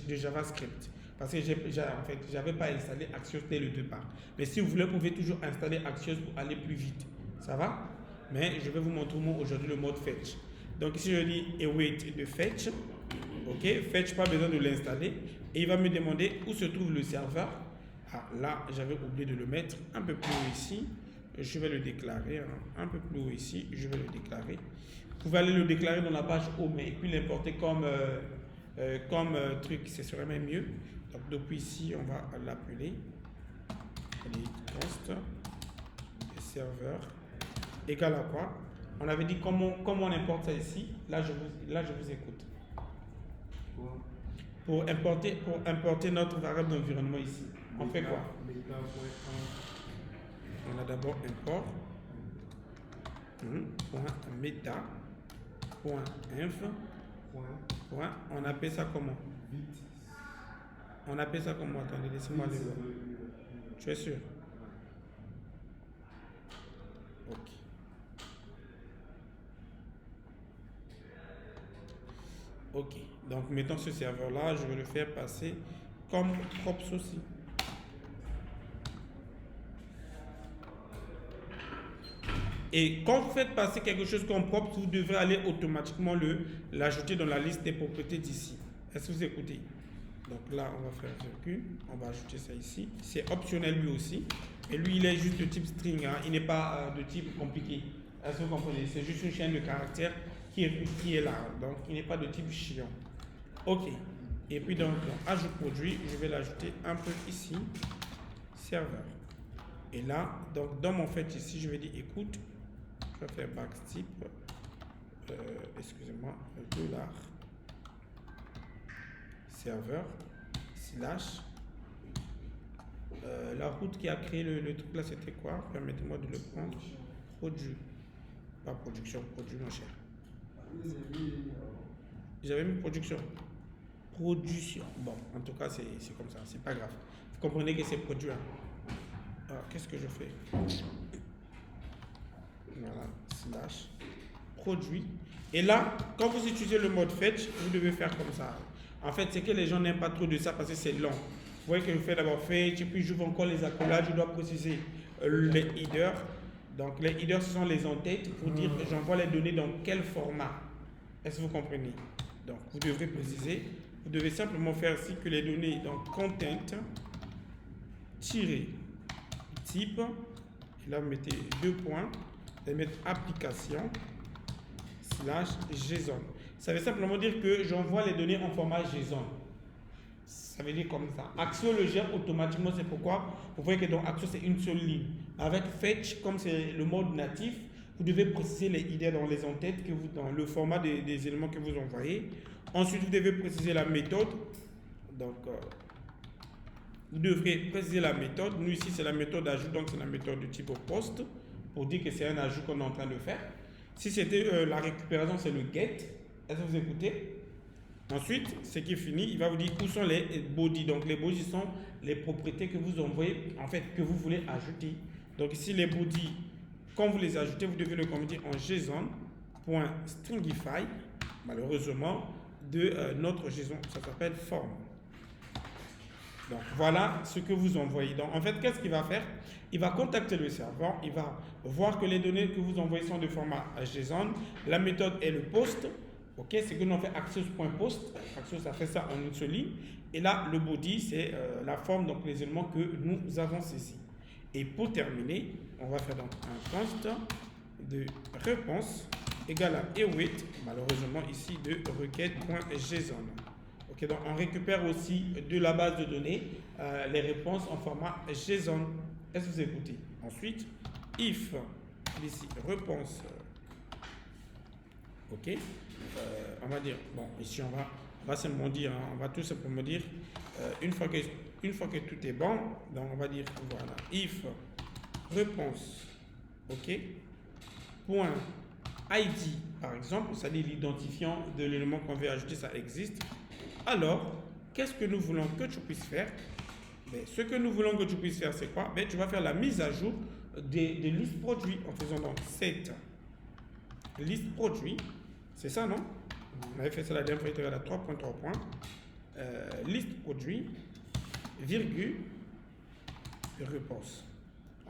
S1: JavaScript. Parce que en fait, je n'avais pas installé Axios dès le départ. Mais si vous voulez, vous pouvez toujours installer Axios pour aller plus vite. Ça va? Mais je vais vous montrer aujourd'hui le mode Fetch. Donc ici, je dis await de Fetch. Ok, Fetch, pas besoin de l'installer. Et il va me demander où se trouve le serveur. Ah, là, j'avais oublié de le mettre un peu plus haut ici. Je vais le déclarer un peu plus haut ici. Je vais le déclarer. Vous pouvez aller le déclarer dans la page home et puis l'importer comme truc. Ce serait même mieux. Donc, depuis ici, on va l'appeler const serveur égal à quoi? On avait dit comment on importe ça ici. Là, je vous écoute. Pour importer notre variable d'environnement ici. On fait quoi? On a d'abord import .meta .inf on appelle ça comment? On appelle ça comment? Attendez, laissez-moi aller voir. Tu es sûr? Ok. Ok. Donc, mettons ce serveur-là, je vais le faire passer comme props aussi. Et quand vous faites passer quelque chose comme propre, vous devrez aller automatiquement l'ajouter dans la liste des propriétés d'ici. Est-ce que vous écoutez? Donc là, on va faire virgule, on va ajouter ça ici. C'est optionnel lui aussi. Et lui, il est juste de type string, hein. Il n'est pas de type compliqué. Est-ce que vous comprenez? C'est juste une chaîne de caractères qui est là. Donc, il n'est pas de type chiant. Ok. Et puis donc, dans ajout produit, je vais l'ajouter un peu ici. Serveur. Et là, donc dans mon fait ici, je vais dire écoute. Je vais faire backstep, excusez-moi, $, serveur, slash, la route qui a créé le truc là, c'était quoi? Permettez-moi de le prendre. Produit, pas production, produit mon cher. J'avais mis production. Production. Bon, en tout cas, c'est comme ça, c'est pas grave. Vous comprenez que c'est produit. Alors, qu'est-ce que je fais? Voilà, slash produit. Et là, quand vous utilisez le mode fetch, vous devez faire comme ça. En fait, c'est que les gens n'aiment pas trop de ça parce que c'est long. Vous voyez que je fais d'abord fetch, et puis j'ouvre encore les accolades, je dois préciser les headers. Donc, les headers, ce sont les entêtes pour dire que j'envoie les données dans quel format. Est-ce que vous comprenez? Donc, vous devrez préciser. Vous devez simplement faire ici que les données, donc content, tirer, type, et là, vous mettez deux points. Et mettre application slash JSON. Ça veut simplement dire que j'envoie les données en format JSON. Ça veut dire comme ça. Axio le gère automatiquement, c'est pourquoi vous voyez que dans Axio c'est une seule ligne. Avec Fetch, comme c'est le mode natif, vous devez préciser les idées dans les entêtes, dans le format des éléments que vous envoyez. Ensuite, vous devez préciser la méthode. Donc, vous devrez préciser la méthode. Nous, ici, c'est la méthode d'ajout, donc c'est la méthode de type post, pour dire que c'est un ajout qu'on est en train de faire. Si c'était la récupération, c'est le get. Est-ce que vous écoutez? Ensuite, ce qui est fini, il va vous dire où sont les bodies. Donc, les bodies sont les propriétés que vous envoyez, en fait, que vous voulez ajouter. Donc, ici, les bodies, quand vous les ajoutez, vous devez le convertir en JSON.stringify, malheureusement, de notre JSON. Ça s'appelle form. Donc, voilà ce que vous envoyez. Donc, en fait, qu'est-ce qu'il va faire? Il va contacter le serveur, il va voir que les données que vous envoyez sont de format JSON. La méthode est le post. Ok, c'est que nous on fait Axios.post. Axios, ça fait ça en une seule ligne. Et là, le body, c'est la forme, donc les éléments que nous avons saisis. Et pour terminer, on va faire donc un const de réponse égale à await, malheureusement ici de requête.json. Ok, donc on récupère aussi de la base de données les réponses en format JSON. Est-ce que vous écoutez? Ensuite, if, ici, réponse. Ok, on va dire, bon, ici on va simplement dire, hein, on va tout simplement dire, une fois que tout est bon, donc on va dire, voilà, if réponse, ok, point ID, par exemple, c'est-à-dire l'identifiant de l'élément qu'on veut ajouter, ça existe. Alors, qu'est-ce que nous voulons que tu puisses faire? Ben, ce que nous voulons que tu puisses faire, c'est quoi? Ben, tu vas faire la mise à jour des listes produits en faisant donc set liste produit. C'est ça, non? On avait fait ça la dernière fois, il était à 3.3 points. Liste produit, virgule, réponse.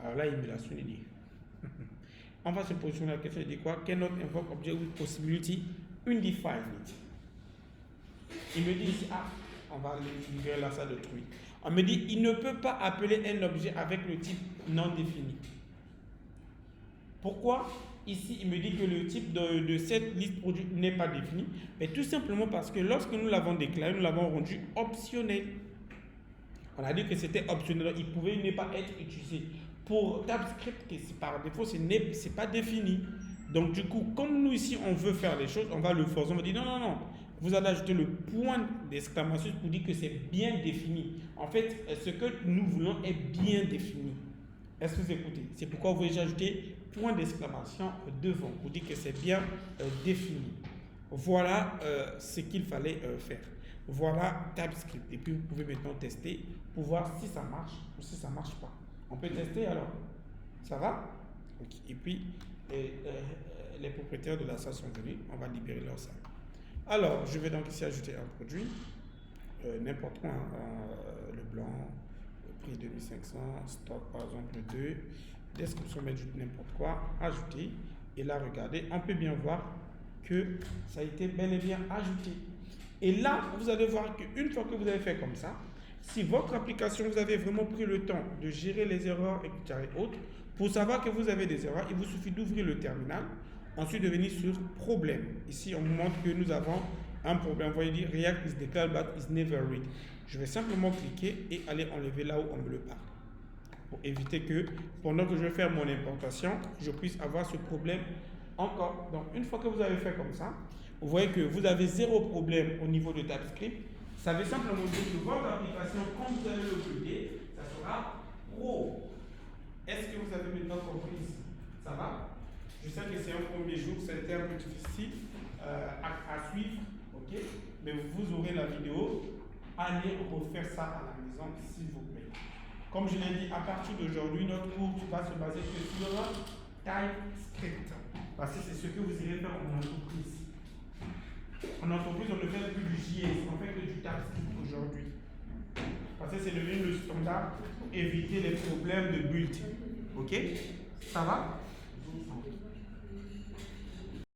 S1: Alors là, il me l'a souligné. On va se positionner la question, il dit quoi? Cannot invoke object with possibility undefined. Il me dit ici, ah, on va libérer la salle de truc. On me dit, il ne peut pas appeler un objet avec le type non défini. Pourquoi? Ici, il me dit que le type de cette liste produit n'est pas défini, mais tout simplement parce que lorsque nous l'avons déclaré, nous l'avons rendu optionnel. On a dit que c'était optionnel, il pouvait ne pas être utilisé. Pour TypeScript, par défaut, ce n'est pas défini. Donc du coup, comme nous ici, on veut faire les choses, on va le forcer, on va dire non, non, non. Vous allez ajouter le point d'exclamation pour dire que c'est bien défini. En fait, ce que nous voulons est bien défini. Est-ce que vous écoutez? C'est pourquoi vous voulez ajouter point d'exclamation devant pour dire que c'est bien défini. Voilà ce qu'il fallait faire. Voilà TypeScript. Et puis vous pouvez maintenant tester pour voir si ça marche ou si ça ne marche pas. On peut tester alors. Ça va? Okay. Et puis les propriétaires de la salle sont venus. On va libérer leur salle. Alors, je vais donc ici ajouter un produit. N'importe quoi. Le blanc, le prix 2500, stock par exemple 2. Description, mettre n'importe quoi, ajouter, et là regardez, on peut bien voir que ça a été bel et bien ajouté. Et là, vous allez voir qu'une fois que vous avez fait comme ça, si votre application, vous avez vraiment pris le temps de gérer les erreurs et autres, pour savoir que vous avez des erreurs, il vous suffit d'ouvrir le terminal, ensuite de venir sur problème. Ici, on vous montre que nous avons un problème. Vous voyez dire React is declared but is never read. Je vais simplement cliquer et aller enlever là où on me le parle. Pour éviter que pendant que je vais faire mon importation, je puisse avoir ce problème encore. Donc, une fois que vous avez fait comme ça, vous voyez que vous avez zéro problème au niveau de TypeScript. Ça veut simplement dire que votre application, quand vous allez le publier, ça sera pro. Est-ce que vous avez maintenant compris ici? Ça va? Je sais que c'est un premier jour, c'est un peu difficile à suivre, ok? Mais vous aurez la vidéo. Allez refaire ça à la maison, s'il vous plaît. Comme je l'ai dit, à partir d'aujourd'hui, notre cours va se baser sur TypeScript. Parce que c'est ce que vous irez faire en entreprise. En entreprise, on ne fait plus du JS, on fait que du TypeScript aujourd'hui. Parce que c'est devenu le standard pour éviter les problèmes de build. Ok? Ça va?